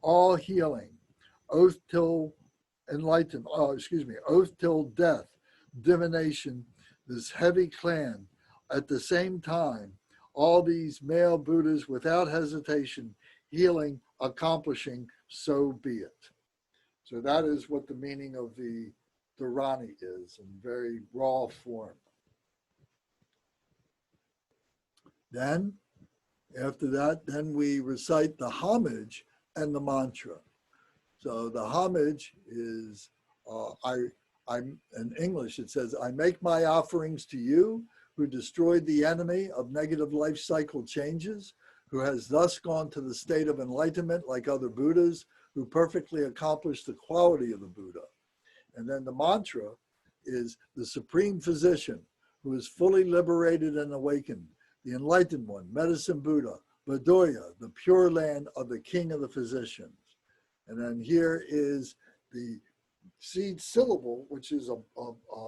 all healing, oath till enlightenment, oath till death, divination, this heavy clan. At the same time, all these male Buddhas without hesitation, healing, accomplishing, so be it. So that is what the meaning of the Dharani is in very raw form. Then, after that, then we recite the homage and the mantra. So the homage is, I'm in English, it says, I make my offerings to you who destroyed the enemy of negative life cycle changes, who has thus gone to the state of enlightenment like other Buddhas, who perfectly accomplished the quality of the Buddha. And then the mantra is the supreme physician who is fully liberated and awakened, the enlightened one, medicine Buddha, Badoya, the pure land of the king of the physicians. And then here is the seed syllable, which is a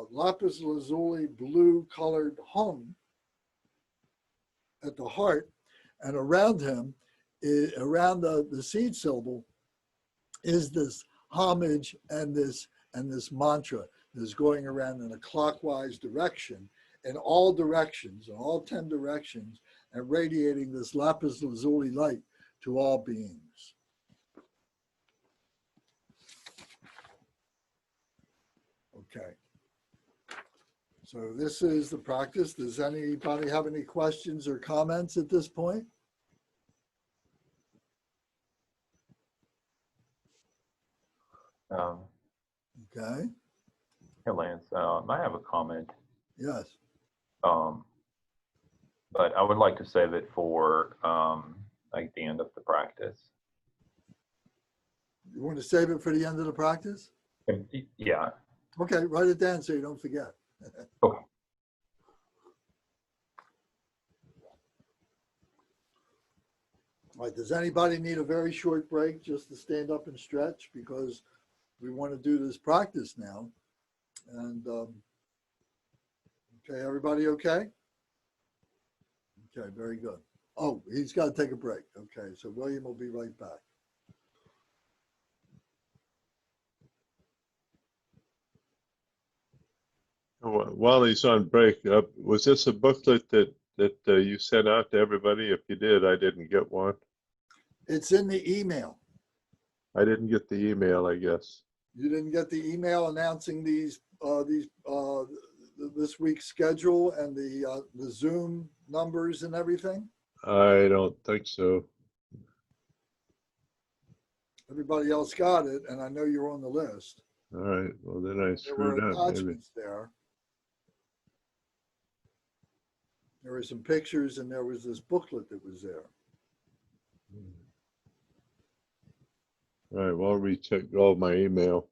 Lapis Lazuli blue colored hum at the heart. And around him, around the seed syllable, is this homage and this mantra that is going around in a clockwise direction, in all directions, in all 10 directions, and radiating this Lapis Lazuli light to all beings. Okay. So this is the practice. Does anybody have any questions or comments at this point? Okay. Hey, Lance, I have a comment. Yes. But I would like to save it for like the end of the practice. You want to save it for the end of the practice? Yeah. Okay, write it down so you don't forget. Okay. All right, does anybody need a very short break just to stand up and stretch? Because we want to do this practice now. And okay, everybody okay? Okay, very good. Oh, he's got to take a break. Okay, so William will be right back. While he's on break, was this a booklet that you sent out to everybody? If you did, I didn't get one. It's in the email. I didn't get the email, I guess. You didn't get the email announcing this week's schedule and the Zoom numbers and everything? I don't think so. Everybody else got it, and I know you're on the list. All right, well then I There were screwed up, maybe. attachments there. There were some pictures, and there was this booklet that was there. All right, well, I'll recheck all my email.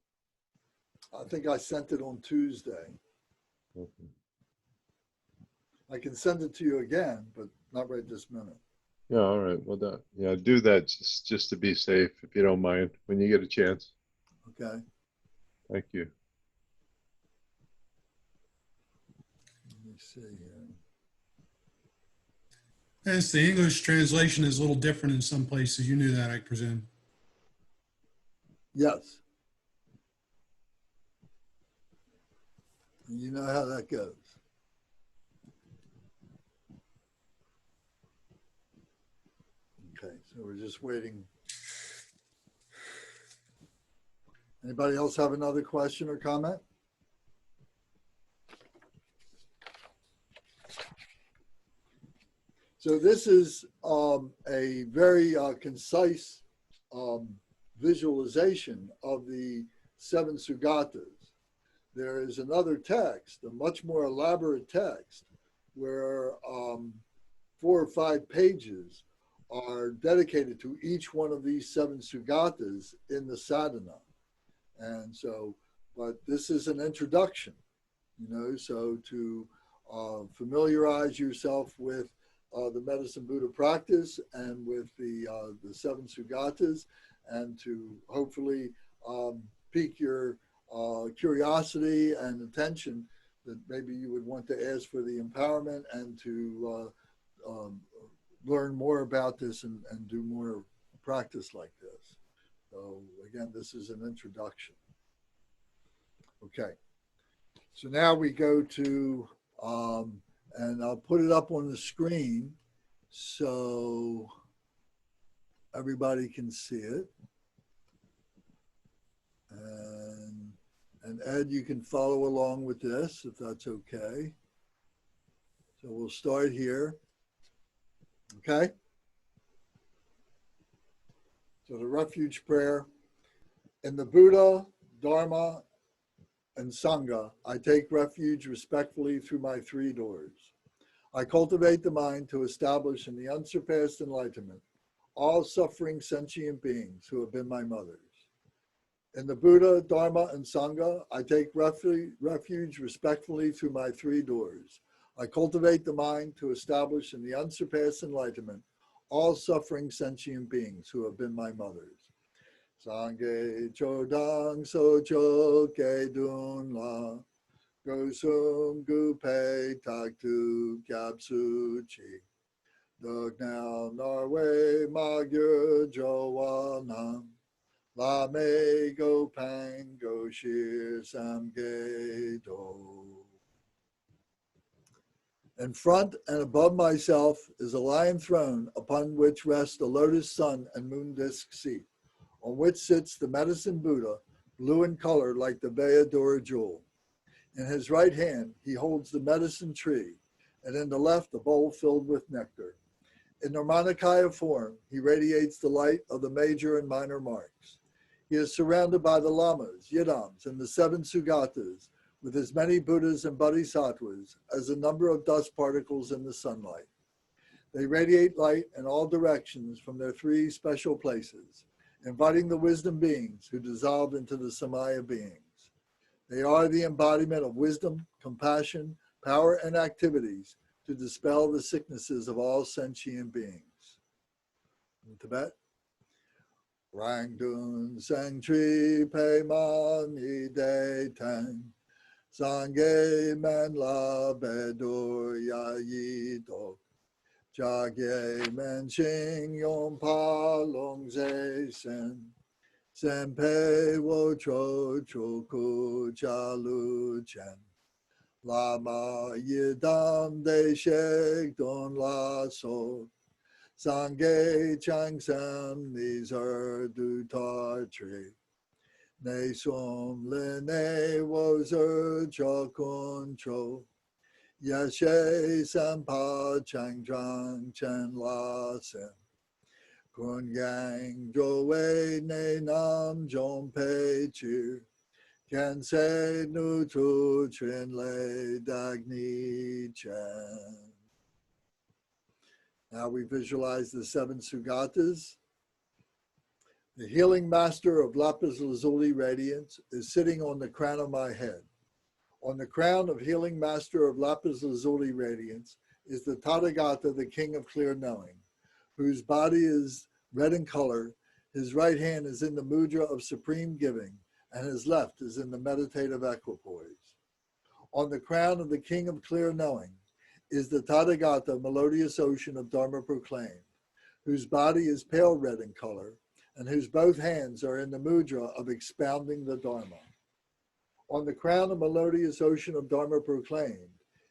I think I sent it on Tuesday. Okay. I can send it to you again, but not right this minute. Yeah, all right, well, do that just to be safe, if you don't mind, when you get a chance. Okay. Thank you. Let me see here. Yes, the English translation is a little different in some places. You knew that, I presume. Yes. You know how that goes. Okay, so we're just waiting. Anybody else have another question or comment? So this is a very concise visualization of the Seven Sugatas. There is another text, a much more elaborate text, where 4 or 5 pages are dedicated to each one of these 7 Sugatas in the sadhana. And so, but this is an introduction, so to familiarize yourself with the Medicine Buddha practice and with the 7 Sugatas, and to hopefully pique your curiosity and attention that maybe you would want to ask for the empowerment and to learn more about this and do more practice like this. So again, this is an introduction. Okay. So now we go to, and I'll put it up on the screen so everybody can see it. And Ed, you can follow along with this if that's okay. So we'll start here. Okay. So the refuge prayer. In the Buddha, Dharma, and Sangha, I take refuge respectfully through my three doors. I cultivate the mind to establish in the unsurpassed enlightenment all suffering sentient beings who have been my mothers. In the Buddha, Dharma, and Sangha, I take refuge respectfully through my three doors. I cultivate the mind to establish in the unsurpassed enlightenment all suffering sentient beings who have been my mothers. Sangye chodang socho ke dun la, gosum gupe taktu gyapsu chi, dognal narwe magyar jowanam, la me go pang go shir samge do. In front and above myself is a lion throne upon which rest a lotus sun and moon disk seat, on which sits the medicine Buddha, blue in color like the Bayadora jewel. In his right hand, he holds the medicine tree, and in the left, a bowl filled with nectar. In Nirmanakaya form, he radiates the light of the major and minor marks. He is surrounded by the lamas, yidams, and the seven sugatas, with as many Buddhas and Bodhisattvas as the number of dust particles in the sunlight. They radiate light in all directions from their three special places, inviting the wisdom beings who dissolve into the Samaya beings. They are the embodiment of wisdom, compassion, power, and activities to dispel the sicknesses of all sentient beings. In Tibet, Rangdun Sang Tri Pe Mani De Tang, Sangye Man La Bedur Ya Yi Dok, Jagye Men Ching Yom Pa Long Ze Sen, Senpei Wo Cho Choku Chalu Chen, Lama Yidam De Shek Don La So, Sangye Chang Sam Nizar Du Tar Tri, Ne Som Le Ne Wo Zer Chokun Cho, Yashe Sampa Chang Chang Chen La Sen, Kun Yang Jo Wei Ne Nam Jom Pei Chu, Can Se Nu Tu Trin Le Dagni Chen. Now we visualize the seven Sugatas. The healing master of Lapis Lazuli radiance is sitting on the crown of my head. On the crown of healing master of Lapis Lazuli radiance is the Tathagata, the king of clear knowing, whose body is red in color. His right hand is in the mudra of supreme giving, and his left is in the meditative equipoise. On the crown of the king of clear knowing is the Tathagata, melodious ocean of Dharma proclaimed, whose body is pale red in color, and whose both hands are in the mudra of expounding the Dharma. On the crown of melodious ocean of Dharma proclaimed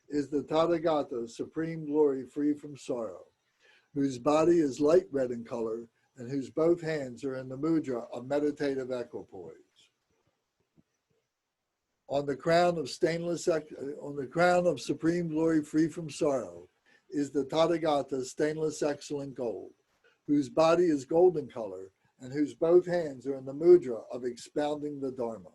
is the Tathagata, supreme glory free from sorrow, whose body is light red in color, and whose both hands are in the mudra of meditative equipoise. On the crown of supreme glory free from sorrow is the Tathagata, stainless excellent gold, whose body is golden color, and whose both hands are in the mudra of expounding the Dharma.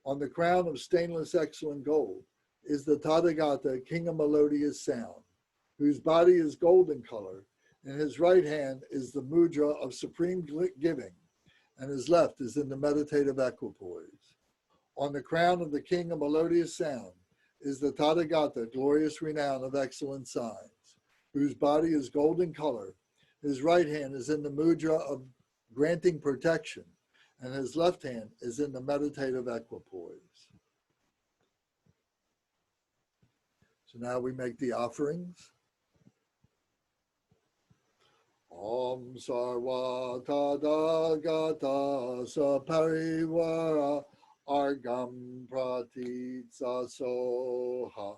On the crown of stainless excellent gold is the Tathagata, king of melodious sound, whose body is golden color, and his right hand is the mudra of supreme giving, and his left is in the meditative equipoise. On the crown of the king of melodious sound is the Tathagata, glorious renown of excellent signs, whose body is golden color. His right hand is in the mudra of granting protection, and his left hand is in the meditative equipoise. So now we make the offerings. Om Sarva Tathagata Saparivara Argam Pratitsa Soha.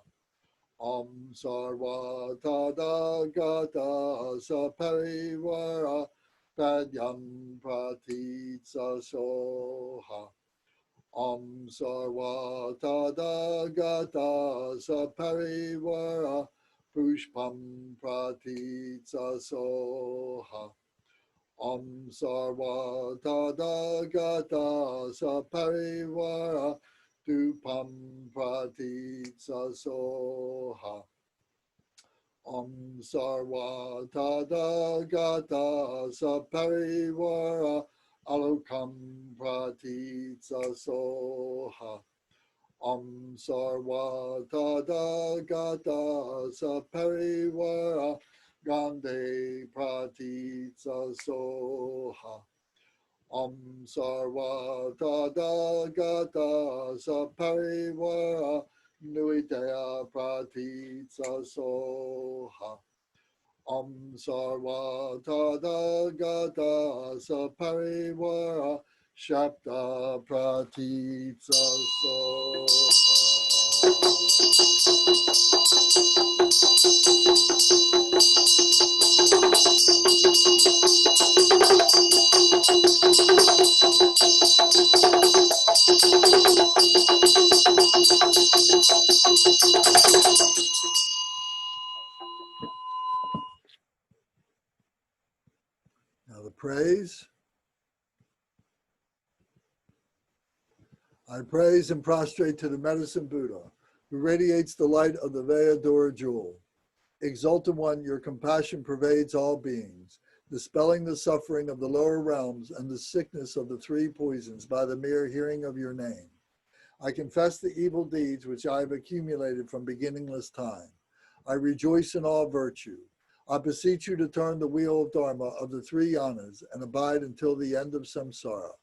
Om Sarva Tathagata Saparivara Padyam Pratitsa Soha. Om Sarva Tathagata Saparivara Pushpam Pratitsa Soha. Om Sarva Tathagata Saparivara Dupam Pratitsa Soha. Om Sarva Tathagata Saparivara Alokam Pratitsa Soha. Om Sarva Tathagata Saparivara Gandhe Pratitsa Soha. Om Sarva Tathagata Saparivara Nuitaya Pratitsa Soha. Om Sarva Tathagata Saparivara Shapta Pratitsa Soha. Now the praise. I praise and prostrate to the medicine Buddha, who radiates the light of the Ve'adora jewel. Exalted One, your compassion pervades all beings, dispelling the suffering of the lower realms and the sickness of the three poisons by the mere hearing of your name. I confess the evil deeds which I have accumulated from beginningless time. I rejoice in all virtue. I beseech you to turn the wheel of Dharma of the three yanas and abide until the end of samsara.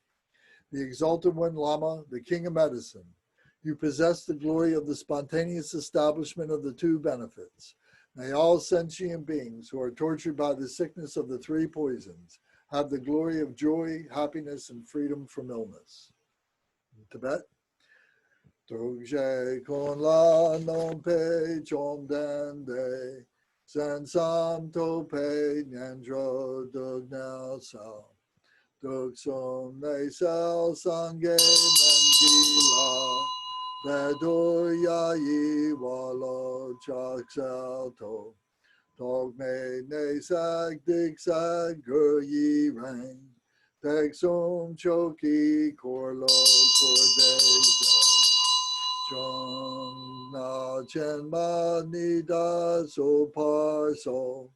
The Exalted One Lama, the King of Medicine, you possess the glory of the spontaneous establishment of the two benefits. May all sentient beings who are tortured by the sickness of the three poisons have the glory of joy, happiness, and freedom from illness. In Tibet. Tugje kon la non pe chom den de, sen sam to pe nyandro dug now sao. Duk som ne sel sange mangila, vedo ya yi walo chak sel to. Dog me ne sag dig sag gur yi rang, tek som choki korlo korde Chong na chen ma ni da so par so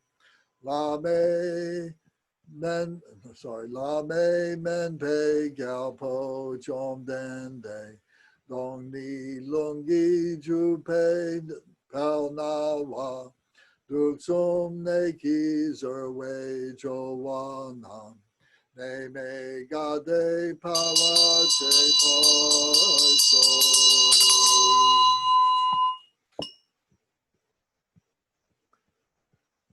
la me men pe gao po chom den de dong ni lung gi ju pe pao na wa duk som ne ki zer wei jo wa nam ne me ga de pa wa che par so.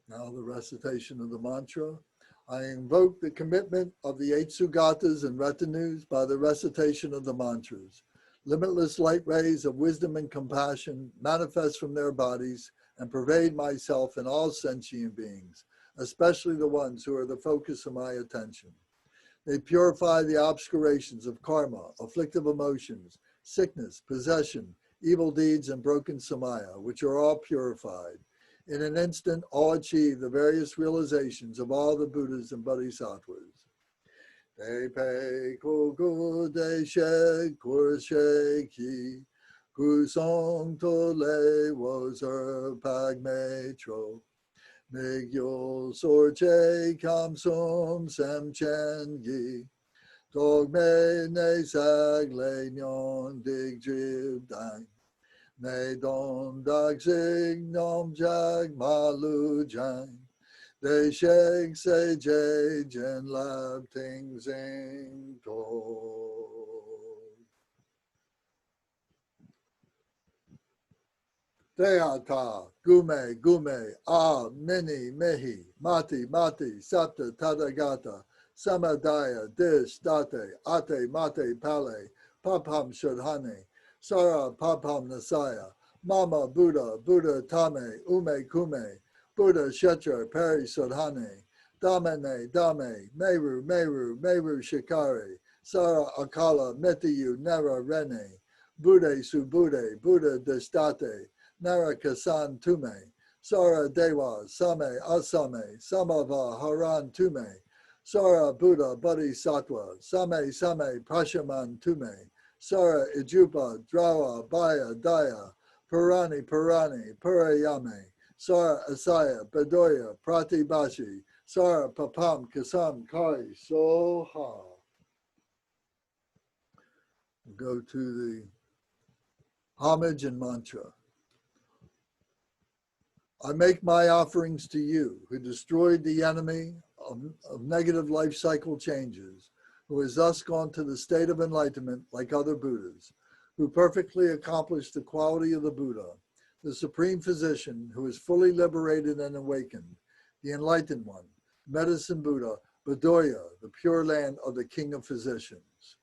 Now the recitation of the mantra. I invoke the commitment of the 8 Sugatas and retinues by the recitation of the mantras. Limitless light rays of wisdom and compassion manifest from their bodies and pervade myself and all sentient beings, especially the ones who are the focus of my attention. They purify the obscurations of karma, afflictive emotions, sickness, possession, evil deeds, and broken samaya, which are all purified. In an instant, all achieve the various realizations of all the Buddhas and Bodhisattvas. Te pe kogu de she kur she ki, ku song to le wo zer pag metro. Mig yo sor che kam som sem chen yi, dog me ne sag le nyon dig drib dang. Ne don dag sig nom jag malu jang. De sheg se je jen lab ting zing to. Teata, Gume, Gume, Ah, Mini, Mehi, Mati, Mati, Sapta, Tathagata, Samadaya, Dish, Date, Ate, Mate, Pale, Papam Shadhane, Sara, Papam Nasaya, Mama, Buddha, Buddha, Tame, Ume, Kume, Buddha, Shetra, Peri, Sodhane, Damene, Dame, Meru, Meru, Meru, Shikari, Sara, Akala, Metiyu, Nera, Rene, Bude, Subude, Buddha, Destate, Narakasan Tume, Sara Dewa, Same Asame, Samava Haran Tume, Sara Buddha Bodhisattva, Same Same Pashaman Tume, Sara Ijupa, Drawa, Baya, Daya, Purani Purani, Purayame, Sara Asaya, Bedoya, Pratibashi, Sara Papam Kasam Kari, Soha. Go to the homage and mantra. I make my offerings to you, who destroyed the enemy of negative life cycle changes, who has thus gone to the state of enlightenment like other Buddhas, who perfectly accomplished the quality of the Buddha, the supreme physician who is fully liberated and awakened, the enlightened one, medicine Buddha, Bedoya, the pure land of the king of physicians.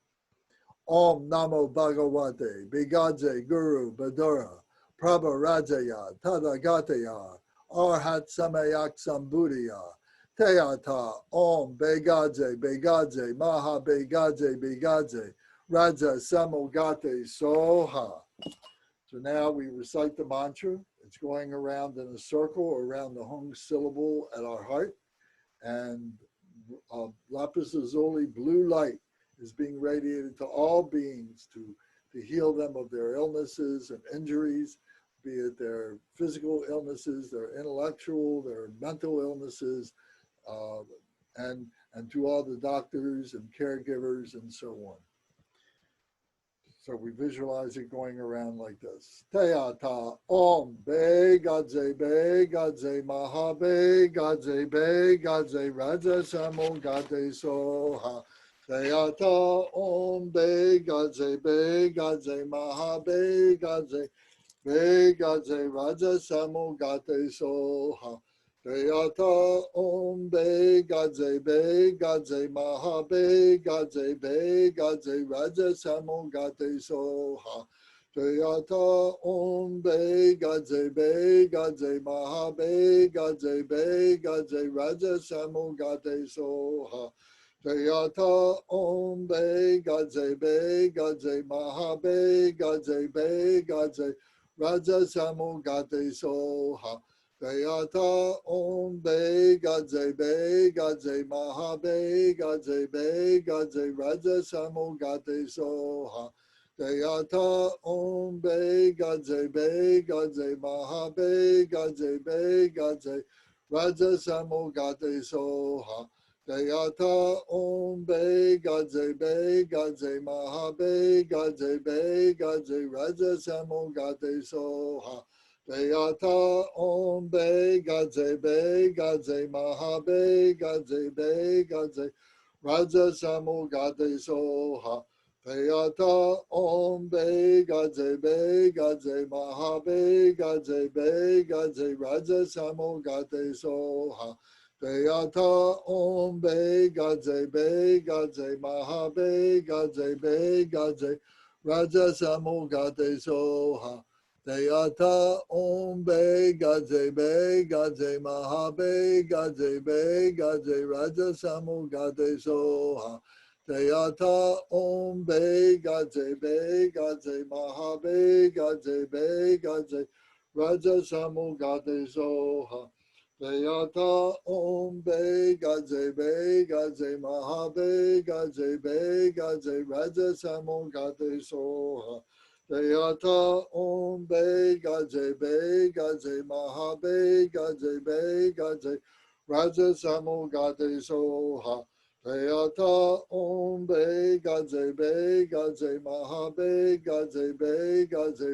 Om Namo Bhagavate, Bigadze Guru Bedora, Prabha Rajaya, Tadagateya, Arhat Samayak Sambuddhaya, Teata, Om, Begadze, Begadze, Maha Begadze, Begadze, Raja Samogate, Soha. So now we recite the mantra. It's going around in a circle around the hung syllable at our heart. And Lapis Lazuli blue light is being radiated to all beings to heal them of their illnesses and injuries, be it their physical illnesses, their intellectual, their mental illnesses, and to all the doctors and caregivers and so on. So we visualize it going around like this. Teata Om Be Gadze Maha Be Gadze Raja Samo Gade Soha. Teata Om Be Gadze Maha Be Gadze Raja Samo Gade Soha. Teata Om Be Gadze Maha Be Gadze Raja Samo Gate Soha. Teata Om Be Gadze Maha Be Gadze Raja Samo Gate Soha. Teata Om Be Gadze Maha Be Gadze Raja Samo Gate Soha. Teata Om Be Gadze Maha Be Gadze Raja Samo Gate Soha. Teata Om Be Gadze Maha Be Gadze Raja Samo Gate Soha. Teata Om Be Gadze Maha Be Gadze Raja Samo Gate Soha. Teata Om Be Gadze Maha Be Gadze Raja Samo Gate Soha. Teata Om Be Gadze Maha Be Gadze Raja Samo Gate Soha. Teata Om Be Gadze Maha Be Gadze Raja Samo Gate Soha. Teata Om Be Gadze Maha Be Gadze Raja Samo Gate Soha. Teata Om Be Gadze Maha Be Gadze Raja Samo Gate Soha. Teata Om Be Gadze Maha Be Gadze Raja Samo Gate Soha. Teata Om Be Gadze Maha Be Gadze Raja Samo Gate Soha. Teata Om Be Gadze Maha Be Gadze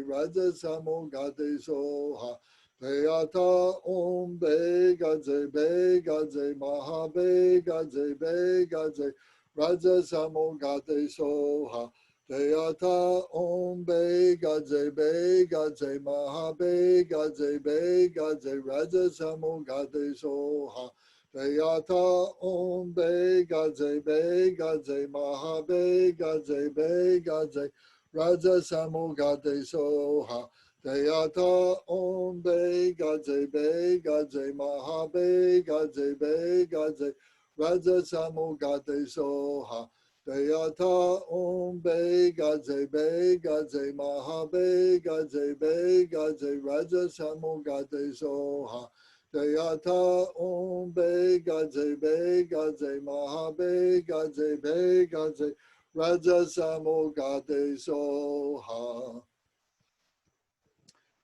Raja Samo Gate Soha. Teata Om Be Gadze Maha Be Gadze Raja Samo Gate Soha. Deyata Om Be Gadze Be Gadze Maha Be Gadze Be Gadze Raja Samo Gade Soha. Deyata Om Be Gadze Be Gadze Maha Be Gadze Be Gadze Raja Samo Gade Soha. Deyata Om Be Gadze Be Gadze Maha Be Gadze Be Gadze Raja Samo Gade Soha. Deyata Om Be Gadze Be Gadze Maha Be Gadze Be Gadze Raja Samo Gade Soha. Deyata Om Be Gadze Be Gadze Maha Be Gadze Be Gadze Raja Samo Gade Soha.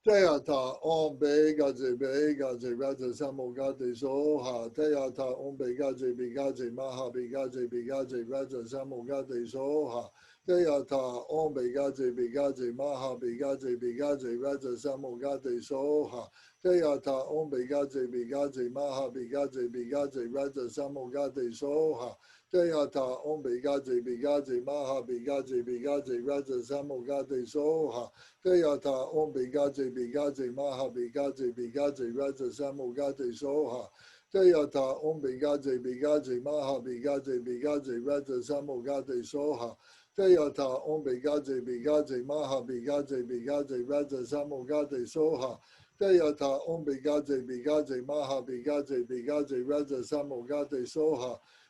Deyata Om Be Gadze Be Gadze Raja Samo Gade Soha. Deyata Om Be Gadze Be Gadze Maha Be Gadze Be Gadze Raja Samo Gade Soha. Deyata Om Be Gadze Be Gadze Maha Be Gadze Be Gadze Raja Samo Gade Soha. Deyata Om Be Gadze Be Gadze Maha Be Gadze Be Gadze Raja Samo Gade Soha. Deyata Om Be Gadze Be Gadze Maha Be Gadze Be Gadze Raja Samo Gade Soha. Deyata Om Be Gadze Be Gadze Maha Be Gadze Be Gadze Raja Samo Gade Soha. Deyata Om Be Gadze Be Gadze Maha Be Gadze Be Gadze Raja Samo Gade Soha. Deyata Om Be Gadze Be Gadze Maha Be Gadze Be Gadze Raja Samo Gade Soha. Deyata Om Be Gadze Be Gadze Maha Be Gadze Be Gadze Raja Samo Gade Soha.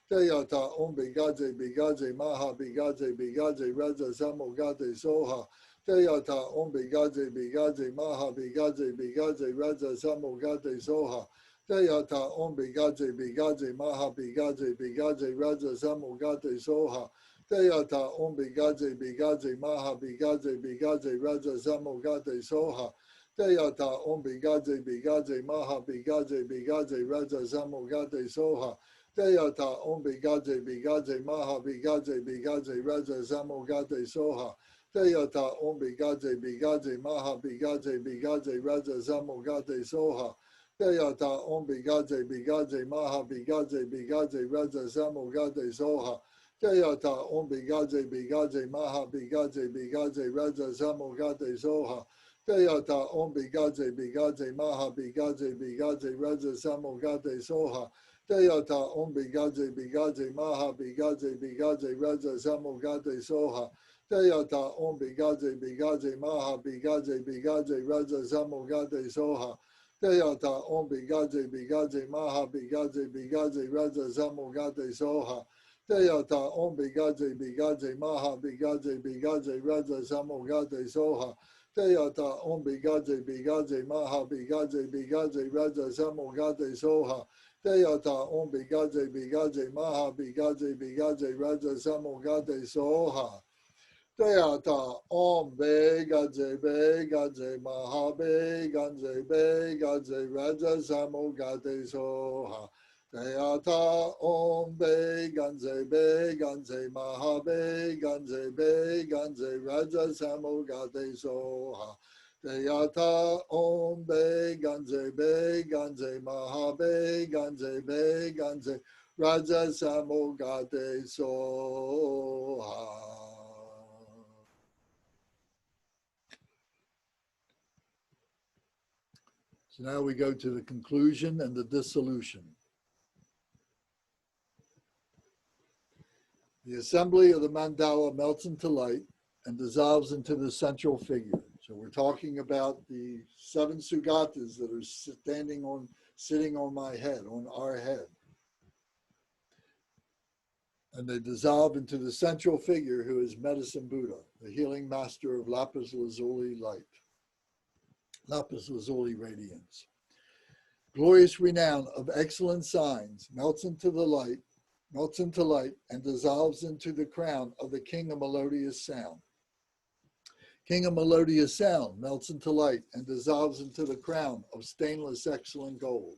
Deyata Om Be Gadze Be Gadze Maha Be Gadze Be Gadze Raja Samo Gade Soha. Deyata Om Be Gadze Be Gadze Maha Be Gadze Be Gadze Raja Samo Gade Soha. Deyata Om Be Gadze Be Gadze Maha Be Gadze Be Gadze Raja Samo Gade Soha. Deyata Om Be Gadze Be Gadze Maha Be Gadze Be Gadze Raja Samo Gade Soha. Deyata Om Be Gadze Be Gadze Maha Be Gadze Be Gadze Raja Samo Gade Soha. Deyata Om Be Gadze Be Gadze Maha Be Gadze Be Gadze Raja Samo Gade Soha. Deyata Om Be Gadze Be Gadze Maha Be Gadze Be Gadze Raja Samo Gade Soha. Deyata Om Be Gadze Be Gadze Maha Be Gadze Be Gadze Raja Samo Gade Soha. Deyata Om Be Gadze Be Gadze Maha Be Gadze Be Gadze Raja Samo Gade Soha. Deyata Om Be Gadze Be Gadze Maha Be Gadze Be Gadze Raja Samo Gade Soha. Deyata Om Be Gadze Be Gadze Maha Be Gadze Be Gadze Raja Samo Gade Soha. Deyata Om Be Gadze Be Gadze Maha Be Gadze Be Gadze Raja Samo Gade Soha. Deyata Om Be Gadze Be Gadze Maha Be Gadze Be Gadze Raja Samo Gade Soha. Deyata Om Be Gadze Be Gadze Maha Be Gadze Be Gadze Raja Samo Gade Soha. Deyata Om Be Gadze Be Gadze Maha Be Gadze Be Gadze Raja Samo Gade Soha. Deyata Om Be Gadze Be Gadze Maha Be Gadze Be Gadze Raja Samo Gade Soha. Deyata Om Be Gadze Be Gadze Maha Be Gadze Be Gadze Raja Samo Gade Soha. Deyata Om Be Gadze Be Gadze Maha Be Gadze Be Gadze Raja Samo Gade Soha. Deyata Om Be Gadze Be Gadze Maha Be Gadze Be Gadze Raja Samo Gade Soha. So now we go to the conclusion and the dissolution. The assembly of the mandala melts into light and dissolves into the central figure. So we're talking about the seven sugatas that are sitting on my head, on our head. And they dissolve into the central figure who is Medicine Buddha, the healing master of Lapis Lazuli light. Lapis Lazuli radiance. Glorious renown of excellent signs melts into light and dissolves into the crown of the King of Melodious Sound. King of Melodious Sound melts into light and dissolves into the crown of stainless excellent gold.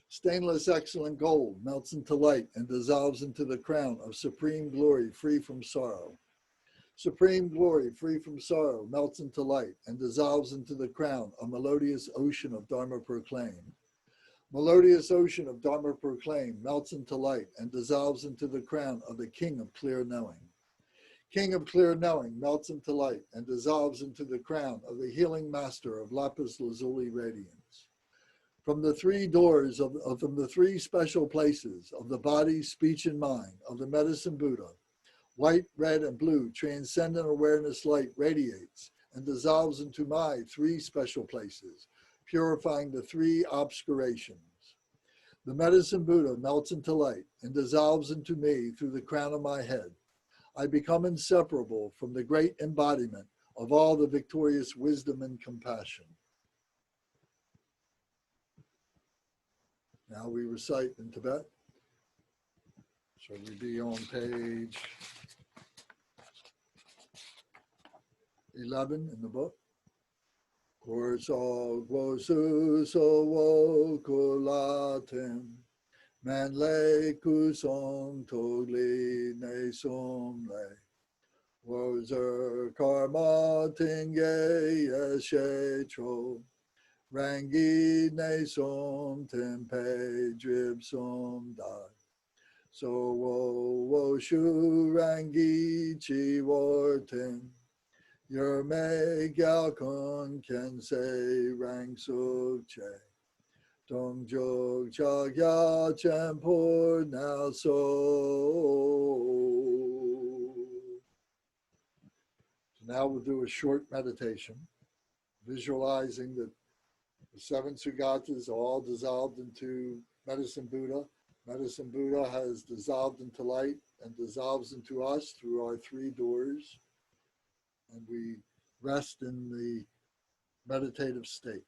Stainless excellent gold melts into light and dissolves into the crown of supreme glory free from sorrow. Supreme glory, free from sorrow, melts into light and dissolves into the crown, a melodious ocean of Dharma proclaim. Melodious ocean of Dharma proclaim melts into light and dissolves into the crown of the King of clear knowing. King of clear knowing, melts into light and dissolves into the crown of the healing master of Lapis Lazuli radiance. From the three doors from the three special places of the body, speech, and mind of the medicine Buddha, white, red, and blue transcendent awareness light radiates and dissolves into my three special places, purifying the three obscurations. The medicine Buddha melts into light and dissolves into me through the crown of my head. I become inseparable from the great embodiment of all the victorious wisdom and compassion. Now we recite in Tibet. Shall we be on page 11 in the book? Korso gwosu so wo kulatem, manle kusong togli ne somle, wozer karma tinge yeshetro, rangi ne som tempe drib som dai. So wo shu rangi chi worten, your me gyal kun ken say rang suk che. Dong jog cha gya chen por now so. Now we'll do a short meditation, visualizing that the seven Sugatas are all dissolved into medicine Buddha. Medicine Buddha has dissolved into light and dissolves into us through our three doors. And we rest in the meditative state.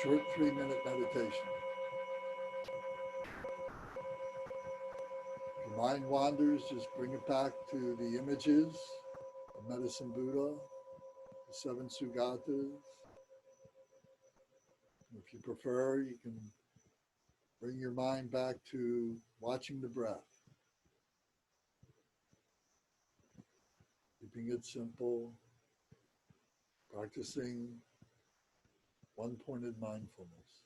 Short 3-minute meditation. If your mind wanders, just bring it back to the images of medicine Buddha, the seven Sugatas. If you prefer, you can bring your mind back to watching the breath. Keeping it simple, practicing one-pointed mindfulness.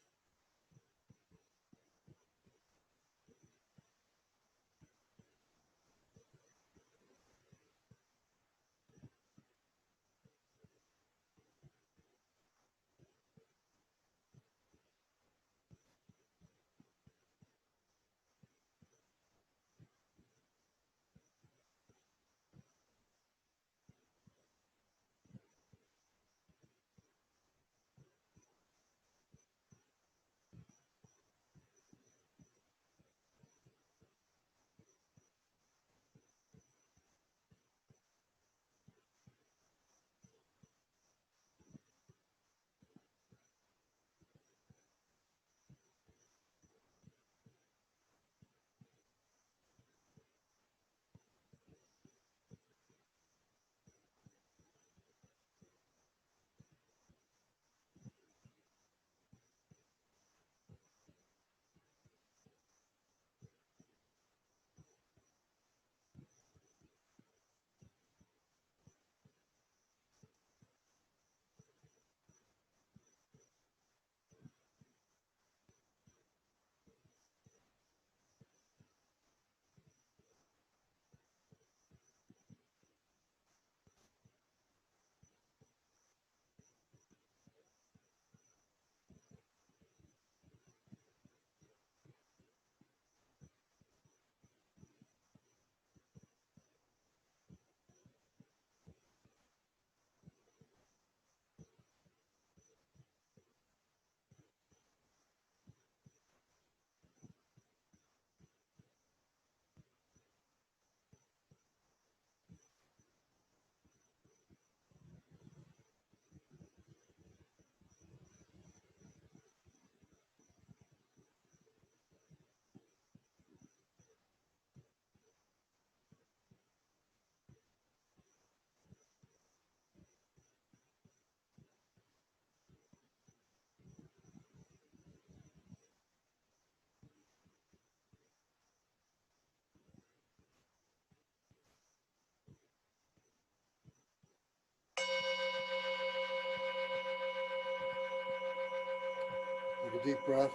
deep breath.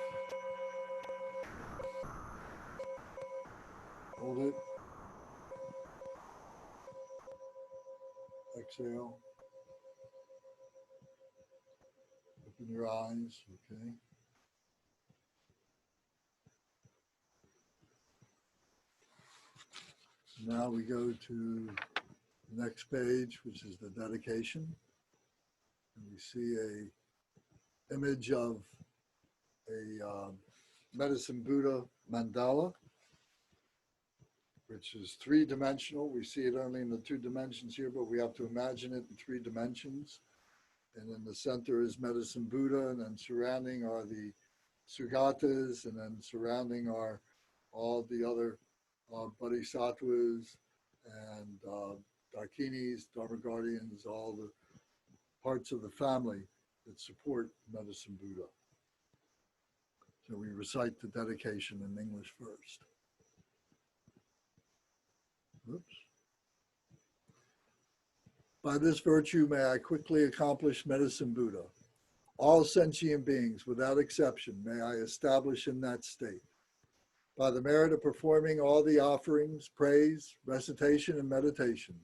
Hold it. Exhale. Open your eyes, okay? Now we go to the next page, which is the dedication. And we see a image of a medicine Buddha mandala, which is three-dimensional. We see it only in the 2 dimensions here, but we have to imagine it in 3 dimensions. And in the center is medicine Buddha, and then surrounding are the Sugatas, and then surrounding are all the other bodhisattvas and dakinis, dharma guardians, all the parts of the family that support medicine Buddha. So we recite the dedication in English first. Oops. By this virtue may I quickly accomplish medicine Buddha. All sentient beings, without exception, may I establish in that state. By the merit of performing all the offerings, praise, recitation, and meditation,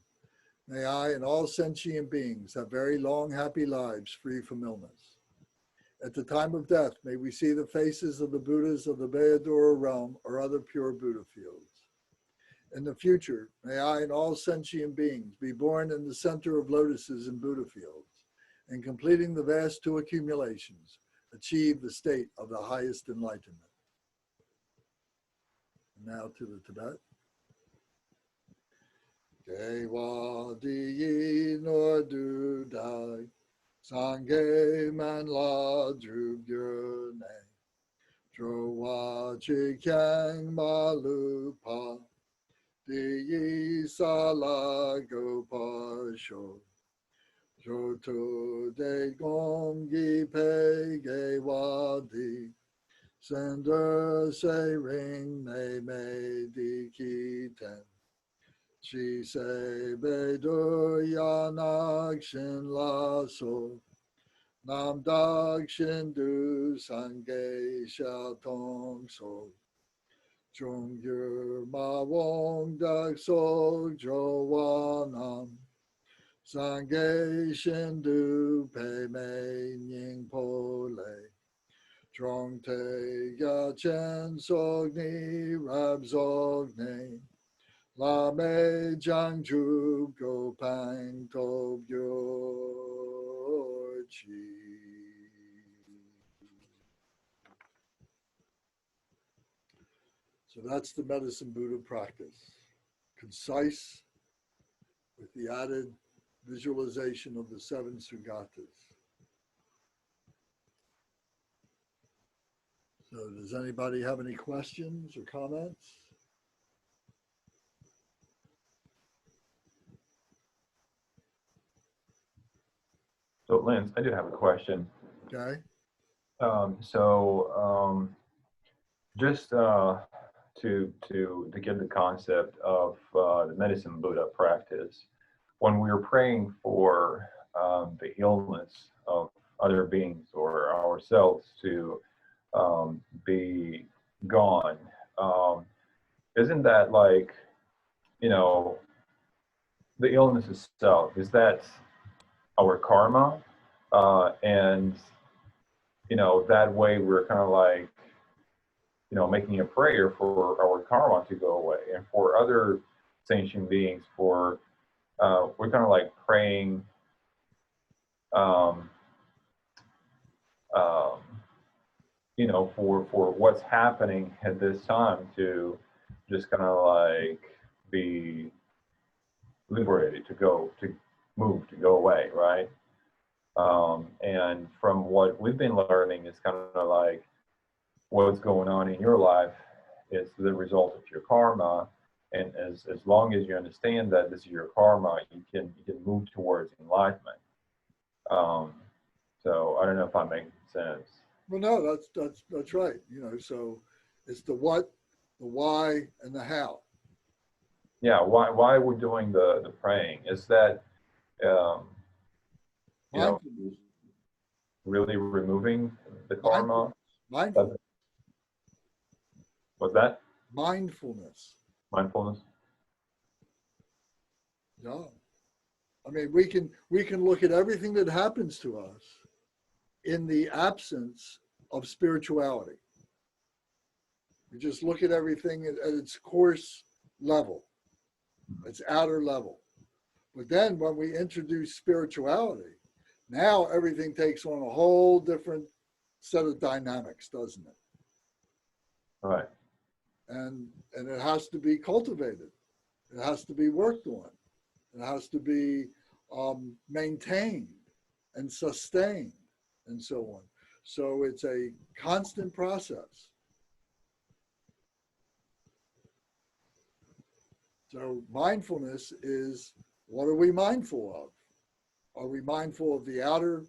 may I and all sentient beings have very long, happy lives free from illness. At the time of death, may we see the faces of the Buddhas of the Bayadora realm or other pure Buddha fields. In the future, may I and all sentient beings be born in the center of lotuses in Buddha fields, and completing the vast 2 accumulations, achieve the state of the highest enlightenment. Now to the Tibet. Dewa di nor du dai, Sangha man la drub ne, Drowa chi kyang ma lu pa, Di sala go pa sho, Joto de gong gi pe ge wa di, Sender se ring ne me di ki ten, Chi se be do yanak shin la so, Nam dag shin du sange sha tong so, Chung yu ma wong dak so jo wa nam, Sange shin du pe me nying po le, Trong te ya chen sog ni rab zog ne, La me jang ju go pang to byo chi. So that's the medicine Buddha practice. Concise, with the added visualization of the 7 Sugatas. So does anybody have any questions or comments? So, Lance, I do have a question. Okay. Just to get the concept of the medicine Buddha practice, when we are praying for the illness of other beings or ourselves to be gone, isn't that like, the illness itself, is that our karma? And that way we're kind of like, making a prayer for our karma to go away, and for other sentient beings, we're kind of like praying, for what's happening at this time to just kind of like be liberated, to go away, right? And from what we've been learning, is kind of like what's going on in your life is the result of your karma, and as long as you understand that this is your karma, you can move towards enlightenment. So I don't know if I'm making sense. Well, no, that's right. So it's the what, the why, and the how. Yeah, why we're doing the praying is that Mindfulness. really removing the karma. Mindfulness. What's that? Mindfulness. Mindfulness? Yeah. I mean, we can look at everything that happens to us in the absence of spirituality. We just look at everything at its coarse level, its outer level. But then when we introduce spirituality, now everything takes on a whole different set of dynamics, doesn't it? Right. And it has to be cultivated. It has to be worked on. It has to be maintained and sustained and so on. So it's a constant process. So mindfulness is, what are we mindful of? Are we mindful of the outer,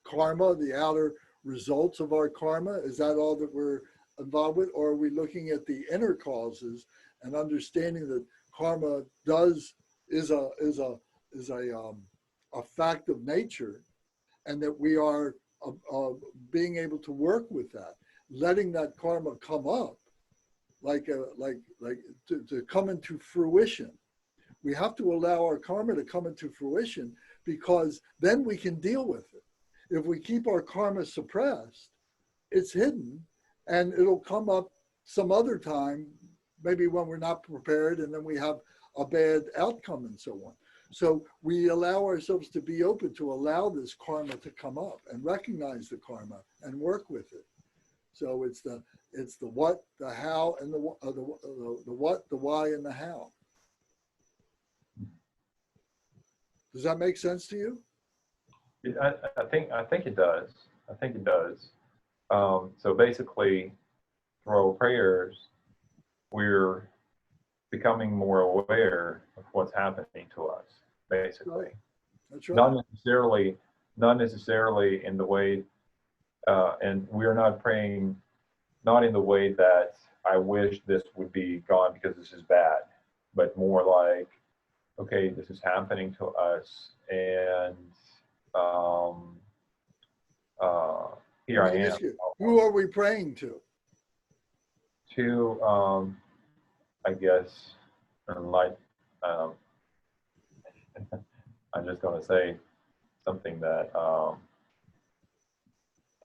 karma, the outer results of our karma? Is that all that we're involved with? Or are we looking at the inner causes and understanding that karma is a fact of nature, and that we are being able to work with that, letting that karma come up, to come into fruition. We have to allow our karma to come into fruition, because then we can deal with it. If we keep our karma suppressed, it's hidden, and it'll come up some other time, maybe when we're not prepared, and then we have a bad outcome and so on. So we allow ourselves to be open to allow this karma to come up and recognize the karma and work with it. So it's the what, the how, and the what, the why, and the how. Does that make sense to you? I think it does. I think it does. So basically, through our prayers, we're becoming more aware of what's happening to us, basically. That's right. Not necessarily in the way, and we're not praying, not in the way that I wish this would be gone because this is bad, but more like, okay, this is happening to us, and here I am. Who are we praying to? To, I guess, like, I'm just going to say something that,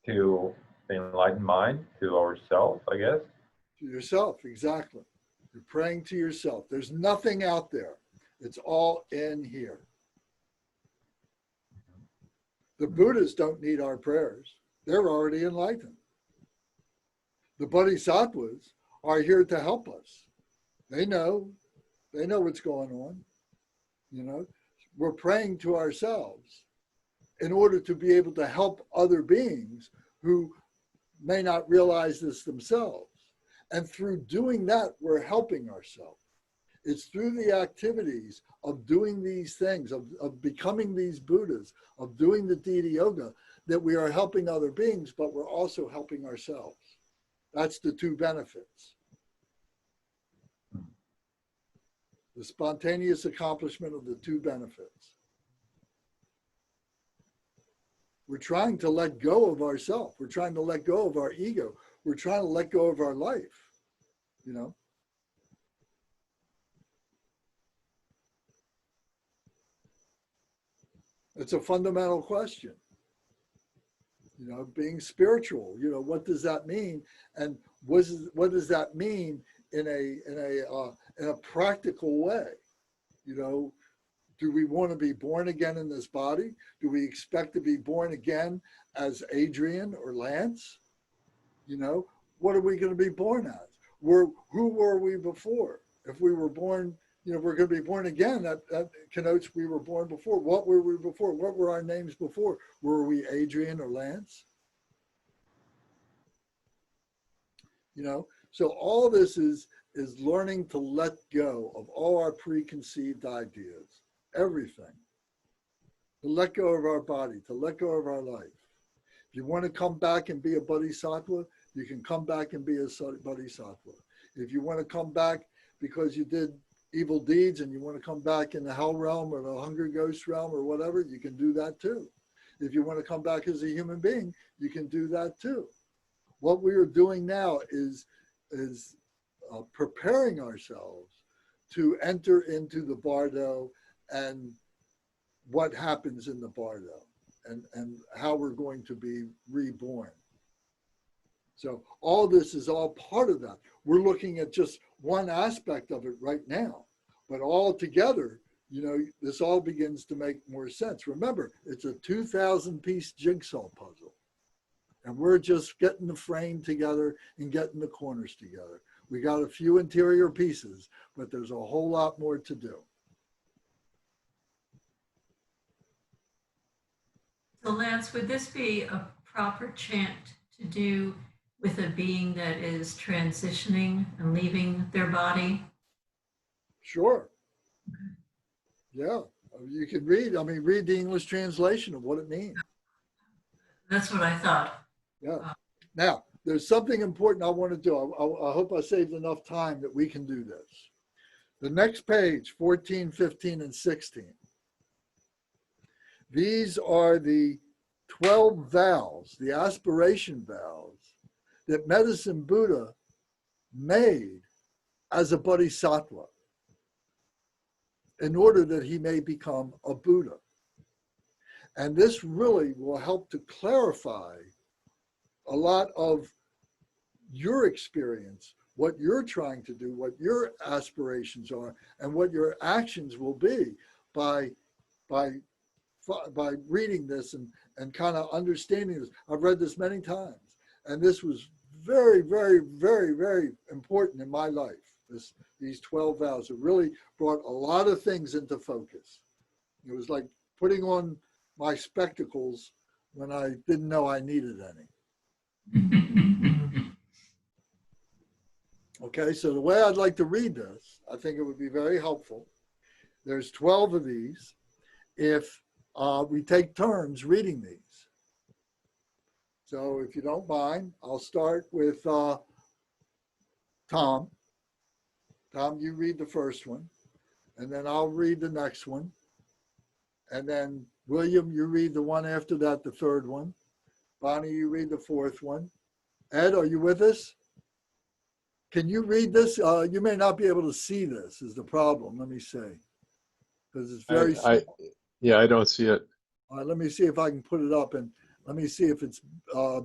to the enlightened mind, to ourselves, I guess. To yourself, exactly. You're praying to yourself. There's nothing out there. It's all in here. The Buddhas don't need our prayers. They're already enlightened. The Bodhisattvas are here to help us. They know what's going on. We're praying to ourselves in order to be able to help other beings who may not realize this themselves. And through doing that, we're helping ourselves. It's through the activities of doing these things, of becoming these Buddhas, of doing the Didi Yoga, that we are helping other beings, but we're also helping ourselves. That's the two benefits. The spontaneous accomplishment of the two benefits. We're trying to let go of ourselves. We're trying to let go of our ego. We're trying to let go of our life, It's a fundamental question. Being spiritual, what does that mean? And what does that mean in a practical way? Do we want to be born again in this body? Do we expect to be born again as Adrian or Lance? What are we going to be born as? Who were we before? If we were born, we're going to be born again. That connotes we were born before. What were we before? What were our names before? Were we Adrian or Lance? So all this is learning to let go of all our preconceived ideas, everything. To let go of our body, to let go of our life. If you want to come back and be a bodhisattva, you can come back and be a bodhisattva. If you want to come back because you did evil deeds and you want to come back in the hell realm or the Hunger Ghost realm or whatever, you can do that too. If you want to come back as a human being, you can do that too. What we are doing now is preparing ourselves to enter into the bardo and what happens in the bardo and how we're going to be reborn. So all this is all part of that. We're looking at just one aspect of it right now, but all together, you know, this all begins to make more sense. Remember, it's a 2,000-piece jigsaw puzzle, and we're just getting the frame together and getting the corners together. We got a few interior pieces, but there's a whole lot more to do. So Lance, would this be a proper chant to do with a being that is transitioning and leaving their body? Sure. Yeah, you can read, I mean, read the English translation of what it means. That's what I thought. Yeah. Now, there's something important I want to do. I hope I saved enough time that we can do this. The next page, 14, 15, and 16. These are the 12 vows, the aspiration vows that Medicine Buddha made as a bodhisattva in order that he may become a Buddha. And this really will help to clarify a lot of your experience, what you're trying to do, what your aspirations are, and what your actions will be by reading this and kind of understanding this. I've read this many times, and this was very, very, very, very important in my life. These 12 vows have really brought a lot of things into focus. It was like putting on my spectacles when I didn't know I needed any. Okay, so the way I'd like to read this, I think it would be very helpful. There's 12 of these. If we take turns reading these. So if you don't mind, I'll start with Tom. Tom, you read the first one, and then I'll read the next one. And then William, you read the one after that, the third one. Bonnie, you read the fourth one. Ed, are you with us? Can you read this? You may not be able to see this is the problem, let me say. Because it's very small. Yeah, I don't see it. All right, let me see if I can put it up, and let me see if it's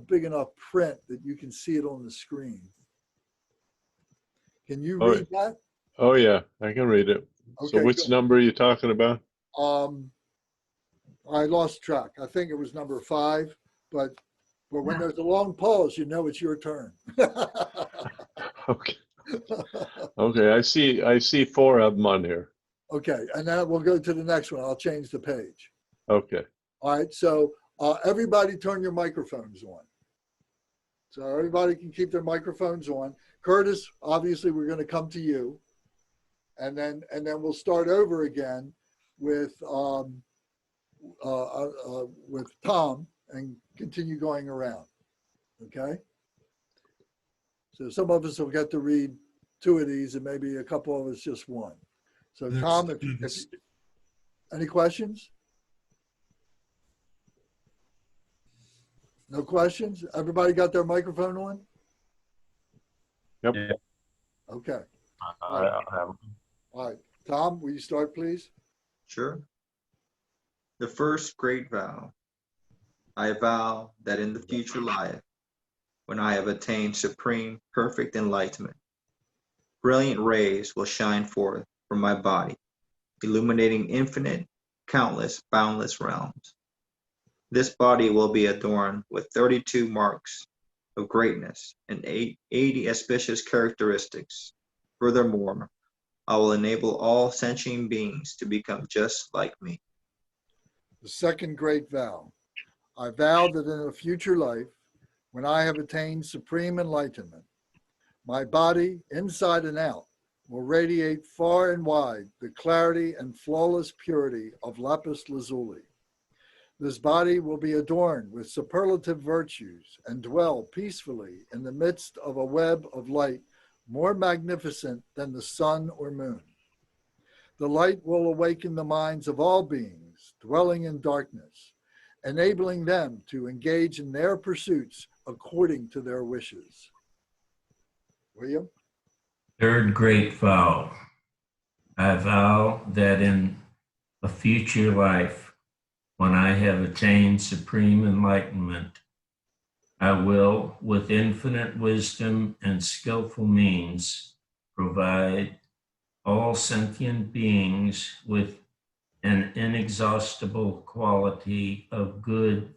big enough print that you can see it on the screen. Can you read that? Oh yeah, I can read it. Okay, so which good. number are you talking about? I lost track. I think it was number 5, but when there's a long pause, you know it's your turn. Okay. Okay, I see 4 of them on here. Okay, and then we'll go to the next one. I'll change the page. Okay. All right, so everybody turn your microphones on. So everybody can keep their microphones on. Curtis, obviously we're going to come to you. And then we'll start over again with Tom and continue going around. Okay? So some of us will get to read 2 of these and maybe a couple of us just 1. So Tom, if any questions? No questions? Everybody got their microphone on? Yep. Yeah. Okay. I have. All right. Tom, will you start, please? Sure. The first great vow. I vow that in the future life, when I have attained supreme perfect enlightenment, brilliant rays will shine forth from my body, illuminating infinite, countless, boundless realms. This body will be adorned with 32 marks of greatness and 80 auspicious characteristics. Furthermore, I will enable all sentient beings to become just like me. The second great vow. I vow that in a future life, when I have attained supreme enlightenment, my body, inside and out, will radiate far and wide the clarity and flawless purity of Lapis Lazuli. This body will be adorned with superlative virtues and dwell peacefully in the midst of a web of light more magnificent than the sun or moon. The light will awaken the minds of all beings dwelling in darkness enabling them to engage in their pursuits according to their wishes. William? Third Great Vow. I vow that in a future life, when I have attained supreme enlightenment, I will, with infinite wisdom and skillful means, provide all sentient beings with an inexhaustible quantity of goods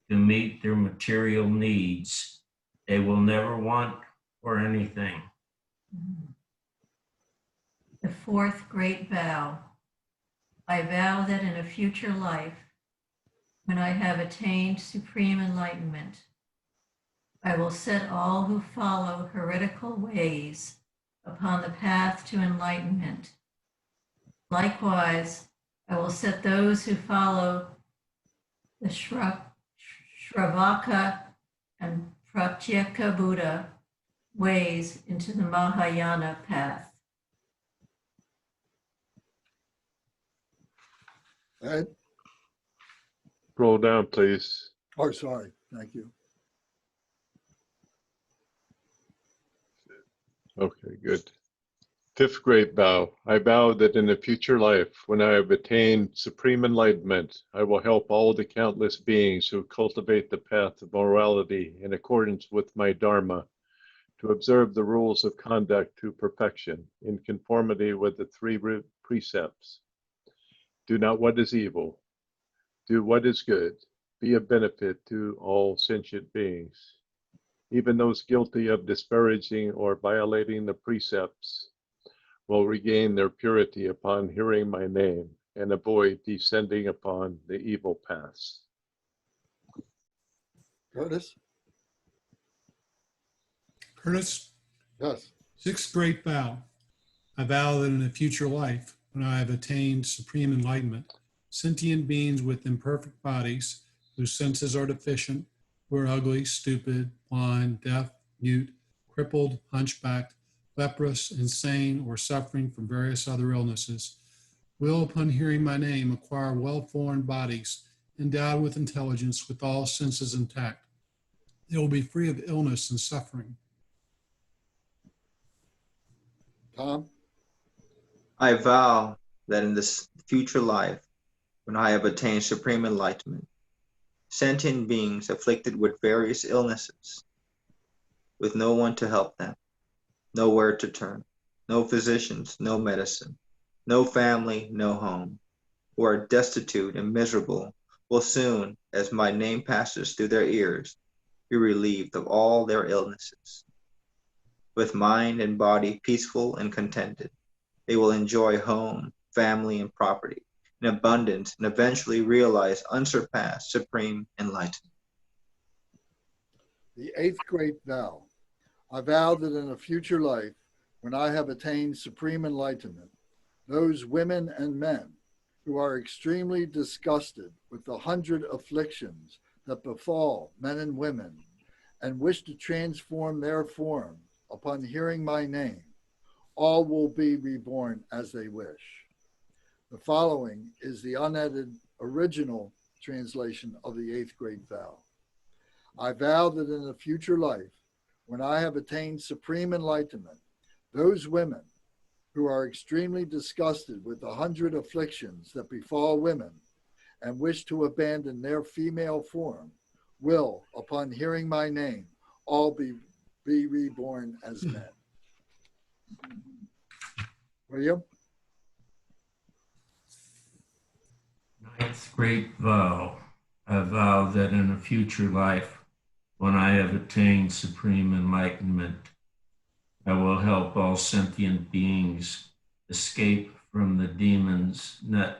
to meet their material needs. They will never want for anything. The fourth great vow. I vow that in a future life, when I have attained supreme enlightenment, I will set all who follow heretical ways upon the path to enlightenment. Likewise, I will set those who follow the Shravaka and Pratyeka Buddha ways into the Mahayana path. Ed? Scroll down, please. Oh, sorry. Thank you. Okay, good. Fifth Great Bow. I vow that in a future life, when I have attained supreme enlightenment, I will help all the countless beings who cultivate the path of morality in accordance with my Dharma to observe the rules of conduct to perfection in conformity with the three precepts. Do not what is evil. Do what is good. Be of benefit to all sentient beings. Even those guilty of disparaging or violating the precepts will regain their purity upon hearing my name and avoid descending upon the evil paths. Curtis? Curtis, Yes. sixth great vow. I vow that in a future life, when I have attained supreme enlightenment, sentient beings with imperfect bodies, whose senses are deficient, who are ugly, stupid, blind, deaf, mute, crippled, hunchbacked, leprous, insane, or suffering from various other illnesses, will, upon hearing my name, acquire well-formed bodies, endowed with intelligence, with all senses intact. They will be free of illness and suffering. Tom? I vow that in this future life, when I have attained supreme enlightenment, sentient beings afflicted with various illnesses, with no one to help them, nowhere to turn, no physicians, no medicine, no family, no home, who are destitute and miserable, will soon, as my name passes through their ears, be relieved of all their illnesses. With mind and body peaceful and contented, they will enjoy home, family, and property in abundance and eventually realize unsurpassed supreme enlightenment. The eighth great vow. I vow that in a future life, when I have attained supreme enlightenment, those women and men who are extremely disgusted with the 100 afflictions that befall men and women and wish to transform their form upon hearing my name, all will be reborn as they wish. The following is the unedited original translation of the eighth great vow. I vow that in a future life, when I have attained supreme enlightenment, those women who are extremely disgusted with the 100 afflictions that befall women and wish to abandon their female form will, upon hearing my name, all be reborn as men. William? Ninth Great Vow. I vow that in a future life, when I have attained supreme enlightenment, I will help all sentient beings escape from the demon's net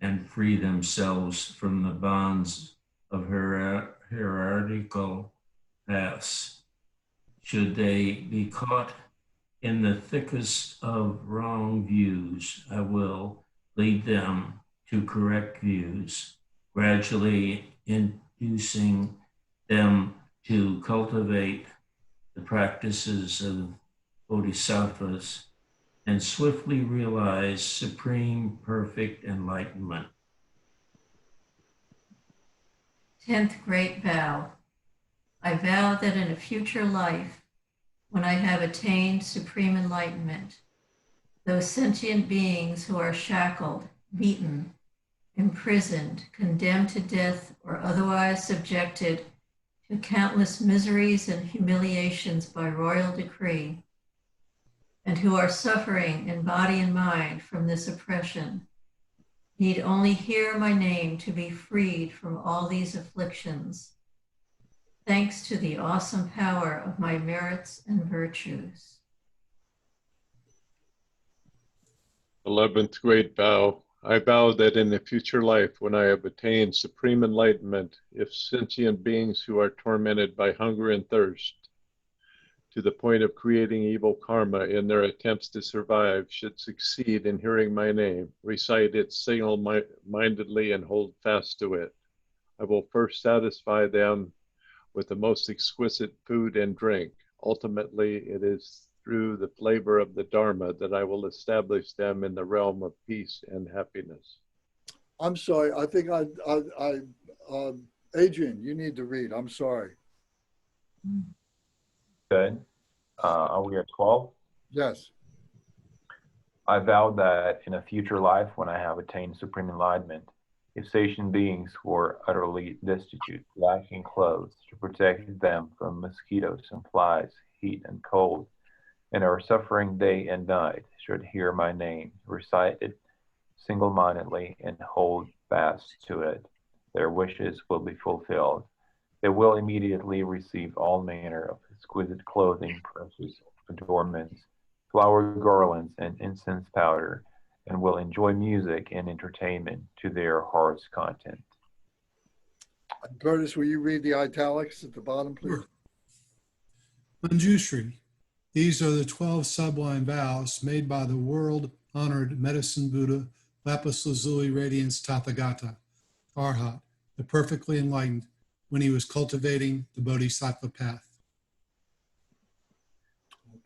and free themselves from the bonds of hierarchical paths. Should they be caught in the thickest of wrong views, I will lead them to correct views, gradually inducing them to cultivate the practices of bodhisattvas and swiftly realize supreme perfect enlightenment. 10th Great Vow. I vow that in a future life, when I have attained supreme enlightenment, those sentient beings who are shackled, beaten, imprisoned, condemned to death, or otherwise subjected to countless miseries and humiliations by royal decree, and who are suffering in body and mind from this oppression, need only hear my name to be freed from all these afflictions, thanks to the awesome power of my merits and virtues. 11th Great Bow. I vow that in a future life, when I have attained supreme enlightenment, if sentient beings who are tormented by hunger and thirst, to the point of creating evil karma in their attempts to survive, should succeed in hearing my name, recite it single-mindedly and hold fast to it, I will first satisfy them with the most exquisite food and drink. Ultimately, it is through the flavor of the Dharma that I will establish them in the realm of peace and happiness. I'm sorry. I think Adrian, you need to read. I'm sorry. Okay. Are we at 12? Yes. I vow that in a future life, when I have attained supreme enlightenment, if sentient beings who are utterly destitute, lacking clothes to protect them from mosquitoes and flies, heat and cold, and are suffering day and night, should hear my name, recite it single-mindedly, and hold fast to it, their wishes will be fulfilled. They will immediately receive all manner of exquisite clothing, precious adornments, flower garlands, and incense powder, and will enjoy music and entertainment to their heart's content. Curtis, will you read the italics at the bottom, please? Sure. Manjushri. These are the 12 sublime vows made by the world-honored medicine Buddha, Lapis Lazuli Radiance Tathagata, Arhat, the perfectly enlightened, when he was cultivating the Bodhisattva path.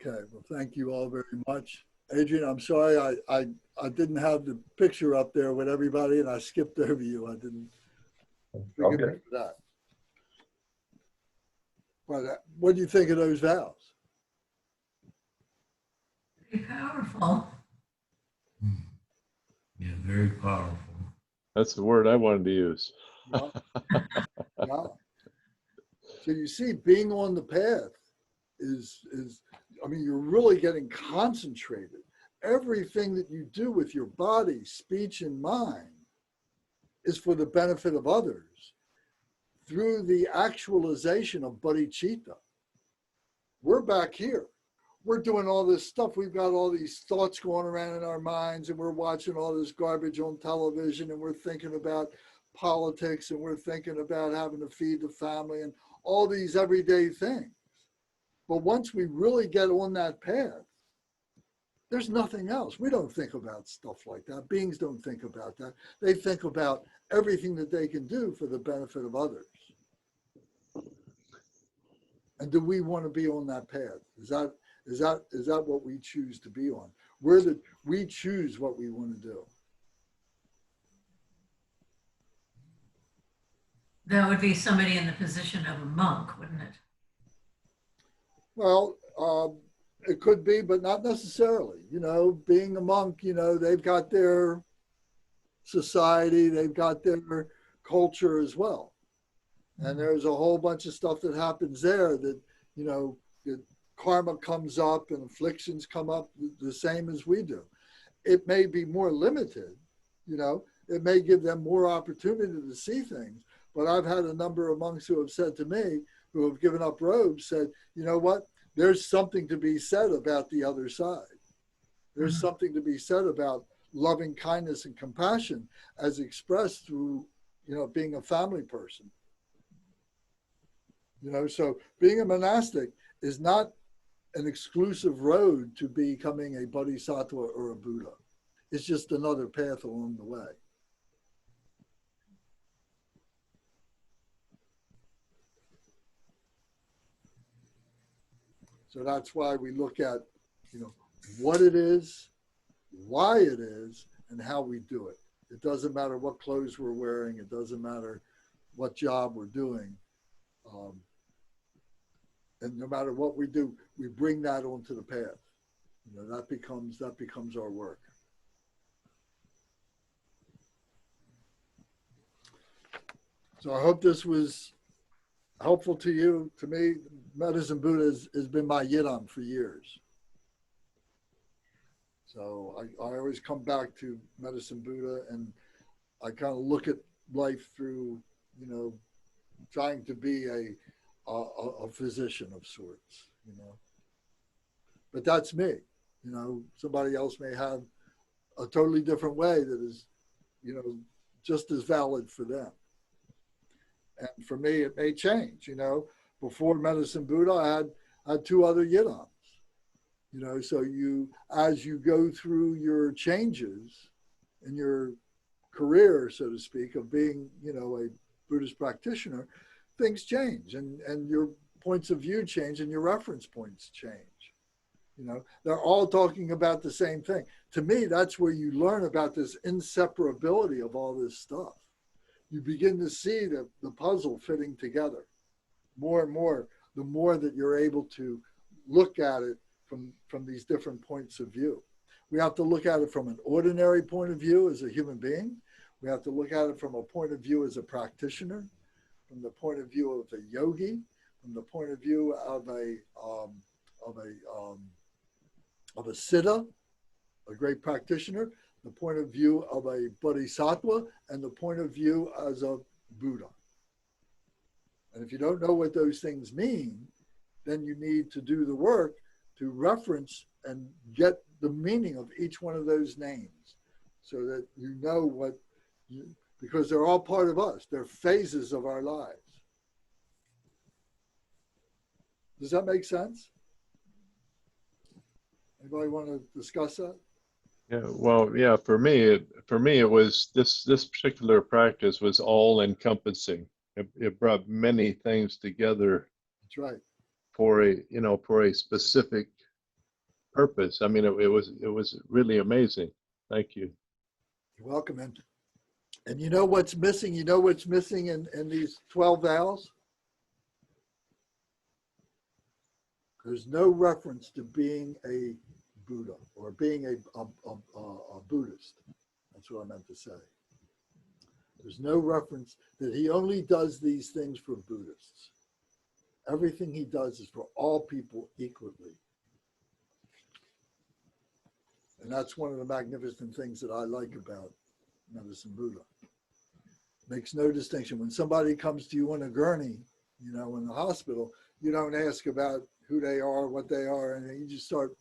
Okay, well, thank you all very much. Adrian, I'm sorry I didn't have the picture up there with everybody and I skipped over you. I didn't. Forgive me for that. But what do you think of those vows? Very powerful. Yeah, very powerful. That's the word I wanted to use. Yeah. Yeah. So you see, being on the path is I mean, you're really getting concentrated. Everything that you do with your body, speech, and mind is for the benefit of others through the actualization of bodhicitta. We're back here. We're doing all this stuff. We've got all these thoughts going around in our minds, and we're watching all this garbage on television, and we're thinking about politics, and we're thinking about having to feed the family and all these everyday things. But once we really get on that path, there's nothing else. We don't think about stuff like that. Beings don't think about that. They think about everything that they can do for the benefit of others. And do we want to be on that path? Is that what we choose to be on? We choose what we want to do. That would be somebody in the position of a monk, wouldn't it? Well, it could be, but not necessarily. You know, being a monk, you know, they've got their society, they've got their culture as well. And there's a whole bunch of stuff that happens there that, you know, that karma comes up and afflictions come up the same as we do. It may be more limited, you know, it may give them more opportunity to see things. But I've had a number of monks who have said to me, who have given up robes, said, you know what, there's something to be said about the other side. There's something to be said about loving kindness and compassion as expressed through, you know, being a family person. You know, so being a monastic is not an exclusive road to becoming a bodhisattva or a Buddha. It's just another path along the way. So that's why we look at, you know, what it is, why it is, and how we do it. It doesn't matter what clothes we're wearing. It doesn't matter what job we're doing. And no matter what we do, we bring that onto the path. You know, that becomes our work. So I hope this was helpful to you. To me, Medicine Buddha has been my yidam for years. So I always come back to Medicine Buddha, and I kind of look at life through, you know, trying to be a physician of sorts, you know. But that's me. You know, somebody else may have a totally different way that is, you know, just as valid for them. And for me, it may change. You know, before Medicine Buddha, I had two other yidams. You know, so as you go through your changes in your career, so to speak, of being, you know, a Buddhist practitioner, things change, and your points of view change, and your reference points change. You know, they're all talking about the same thing. To me, that's where you learn about this inseparability of all this stuff. You begin to see the puzzle fitting together more and more, the more that you're able to look at it from these different points of view. We have to look at it from an ordinary point of view as a human being. We have to look at it from a point of view as a practitioner, from the point of view of a yogi, from the point of view of a siddha, a great practitioner, the point of view of a bodhisattva, and the point of view as a Buddha. And if you don't know what those things mean, then you need to do the work to reference and get the meaning of each one of those names so that you know what, because they're all part of us. They're phases of our lives. Does that make sense? Anybody want to discuss that? Yeah, well, yeah, for me it was this particular practice was all encompassing. It brought many things together. That's right. For a specific purpose. I mean, it was really amazing. Thank you. You're welcome. And you know what's missing? You know what's missing in these 12 vows? There's no reference to being a Buddha or being a Buddhist. That's what I meant to say. There's no reference that he only does these things for Buddhists. Everything he does is for all people equally. And that's one of the magnificent things that I like about Medicine Buddha. Makes no distinction. When somebody comes to you on a gurney, you know, in the hospital, you don't ask about who they are, what they are, and you just start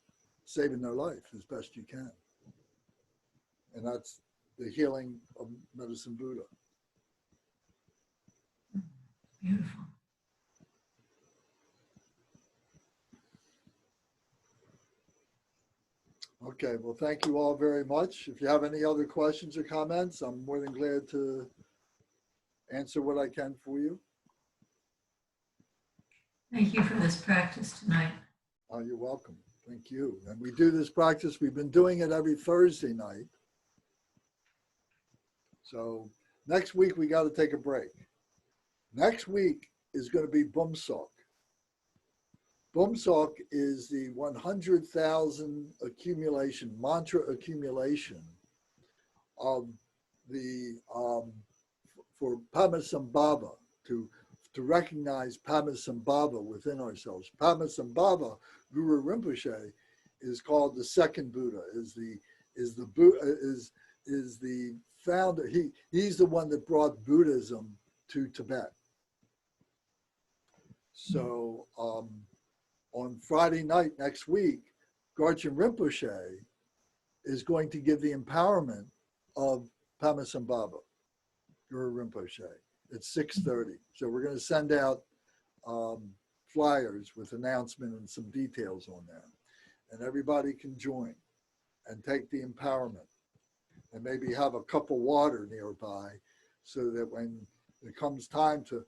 saving their life as best you can. And that's the healing of Medicine Buddha. Beautiful. Okay, well, thank you all very much. If you have any other questions or comments, I'm more than glad to answer what I can for you. Thank you for this practice tonight. Oh, you're welcome. Thank you. And we do this practice. We've been doing it every Thursday night. So next week, we got to take a break. Next week is going to be Bumsok. Bumsok is the 100,000 accumulation, mantra accumulation of the, for Padmasambhava, to recognize Padmasambhava within ourselves. Padmasambhava, Guru Rinpoche, is called the second Buddha, is the founder. He's the one that brought Buddhism to Tibet. So on Friday night next week, Garchen Rinpoche is going to give the empowerment of Padmasambhava, Guru Rinpoche, at 6:30. So we're going to send out flyers with announcement and some details on there. And everybody can join and take the empowerment. And maybe have a cup of water nearby so that when it comes time to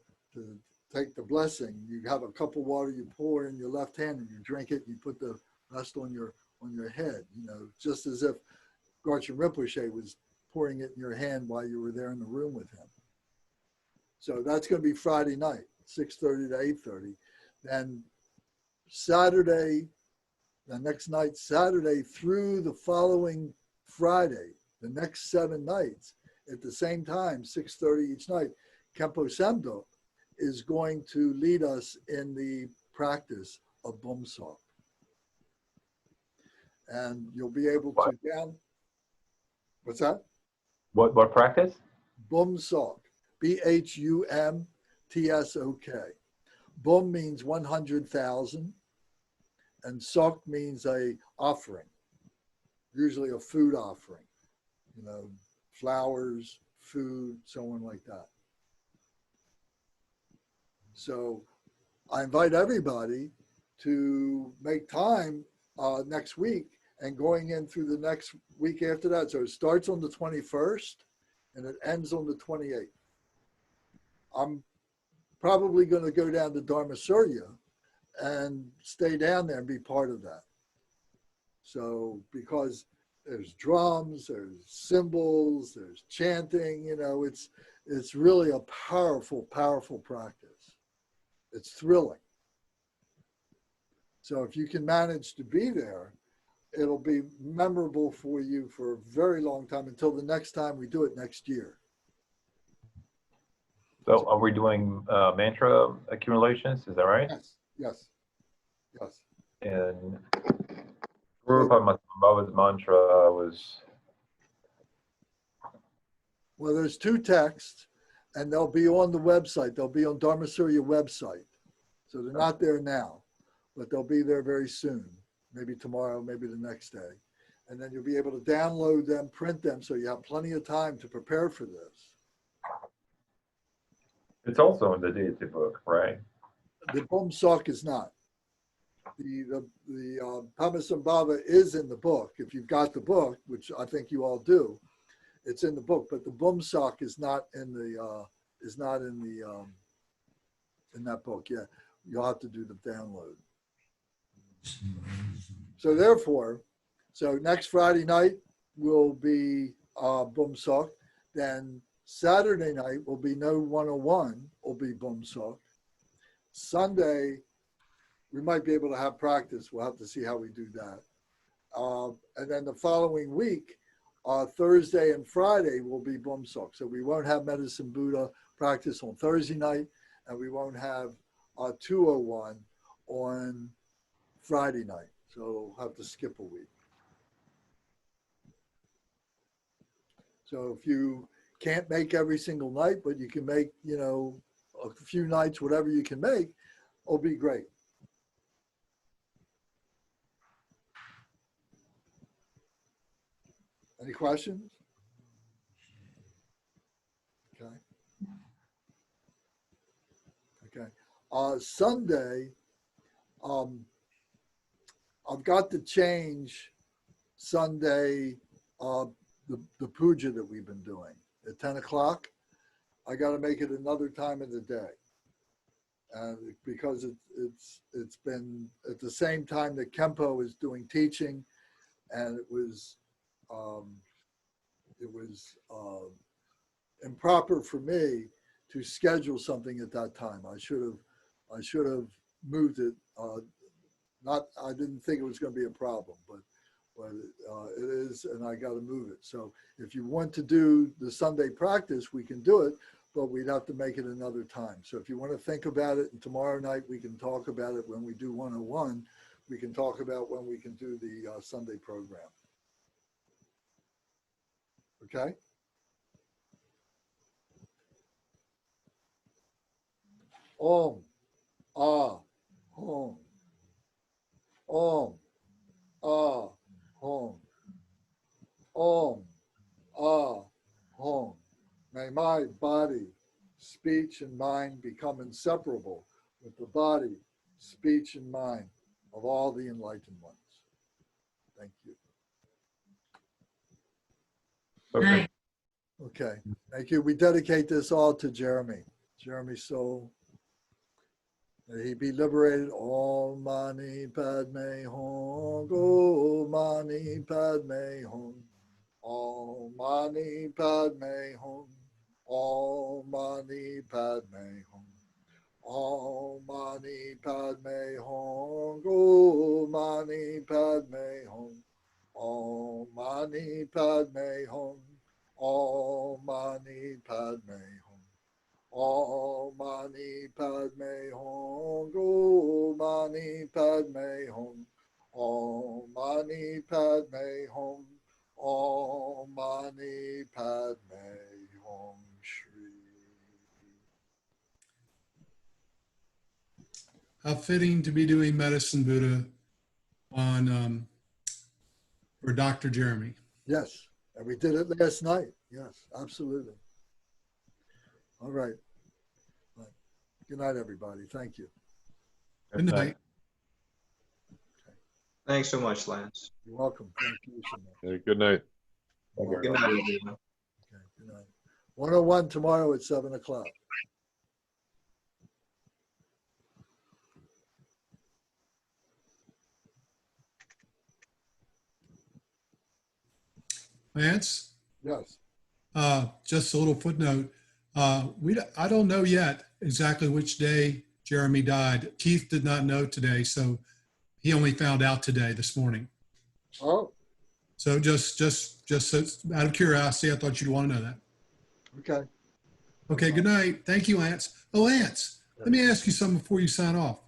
take the blessing, you have a cup of water, you pour in your left hand and you drink it, you put the rest on your on your head, you know, just as if Garchen Rinpoche was pouring it in your hand while you were there in the room with him. So that's going to be Friday night, 6:30 to 8:30. Then Saturday, the next night, Saturday through the following Friday, the next 7 nights, at the same time, 6:30 each night, Khenpo Samdo is going to lead us in the practice of Bumsok. And you'll be able to down. What's that? What practice? Bumsok. BHUMTSOK. Bum means 100,000, and sok means a offering, usually a food offering, you know, flowers, food, so on like that. So I invite everybody to make time next week and going in through the next week after that. So it starts on the 21st and it ends on the 28th. I'm probably going to go down to Dharma Surya and stay down there and be part of that. So because there's drums, there's cymbals, there's chanting, you know, it's really a powerful, powerful practice. It's thrilling. So if you can manage to be there, it'll be memorable for you for a very long time until the next time we do it next year. So are we doing mantra accumulations? Is that right? Yes, yes, yes. And Rupa Bhava's mantra was. Well, there's 2 texts, and they'll be on the website. They'll be on Dharma Surya website. So they're not there now, but they'll be there very soon. Maybe tomorrow, maybe the next day. And then you'll be able to download them, print them, so you have plenty of time to prepare for this. It's also in the deity book, right? The Bumsok is not. The Pamasambhava is in the book. If you've got the book, which I think you all do, it's in the book. But the Bumsok is not in the in that book. Yeah, you'll have to do the download. So therefore, next Friday night will be Bumsok. Then Saturday night will be No 101, will be Bumsok. Sunday, we might be able to have practice. We'll have to see how we do that. And then the following week, Thursday and Friday will be Bumsok. So we won't have Medicine Buddha practice on Thursday night, and we won't have 201 on Friday night. So we'll have to skip a week. So if you can't make every single night, but you can make, you know, a few nights, whatever you can make, will be great. Any questions? Okay. Okay. Sunday, I've got to change Sunday, the puja that we've been doing at 10 o'clock. I got to make it another time of the day. Because it's been at the same time that Khenpo is doing teaching, and it was improper for me to schedule something at that time. I should have moved it. I didn't think it was going to be a problem, but it is, and I got to move it. So if you want to do the Sunday practice, we can do it, but we'd have to make it another time. So if you want to think about it, and tomorrow night we can talk about it when we do 101, we can talk about when we can do the Sunday program. Okay? Om, ah, hom. Om, ah, hom. Om, ah, hom. May my body, speech, and mind become inseparable with the body, speech, and mind of all the enlightened ones. Thank you. Okay. Okay, thank you. We dedicate this all to Jeremy. Jeremy's soul. May he be liberated. Om Mani Padme Hum. Om Mani Padme Hum. Om Mani Padme Hum. Om Mani Padme Hum. Om Mani Padme Hum. Om Mani Padme Hum. Om Mani Padme Hum. Om Mani Padme Hum. Om Mani Padme Hum. Om Mani Padme Hum. Om Mani Padme Hum. Om Mani Padme Hum. Shri. How fitting to be doing Medicine Buddha on for Dr. Jeremy. Yes, and we did it last night. Yes, absolutely. All right. Good night, everybody. Thank you. Good night. Thanks so much, Lance. You're welcome. Thank you so much. Good night. All Good right. night, everyone. Okay, good night. 101 tomorrow at 7 o'clock. Lance, Yes. just a little footnote. I don't know yet exactly which day Jeremy died. Keith did not know today, so he only found out today, this morning. Oh, So just out of curiosity, I thought you'd want to know that. okay. Okay, good night. Thank you, Lance. Oh, Lance, let me ask you something before you sign off.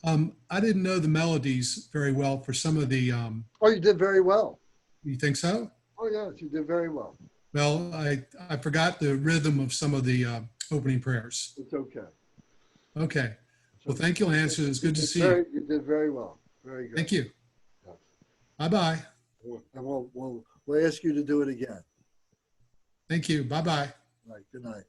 Okay. I didn't know the melodies very well for some of the, Oh, you did very well. you think so? Oh, yes, you did very well. Well, I forgot the rhythm of some of the opening prayers. It's okay. Okay. Well, thank you, Lance. It was good to see you. You did very well. Very good. Thank you. Yes. Bye-bye. And we'll ask you to do it again. Thank you. Bye-bye. All right. Good night.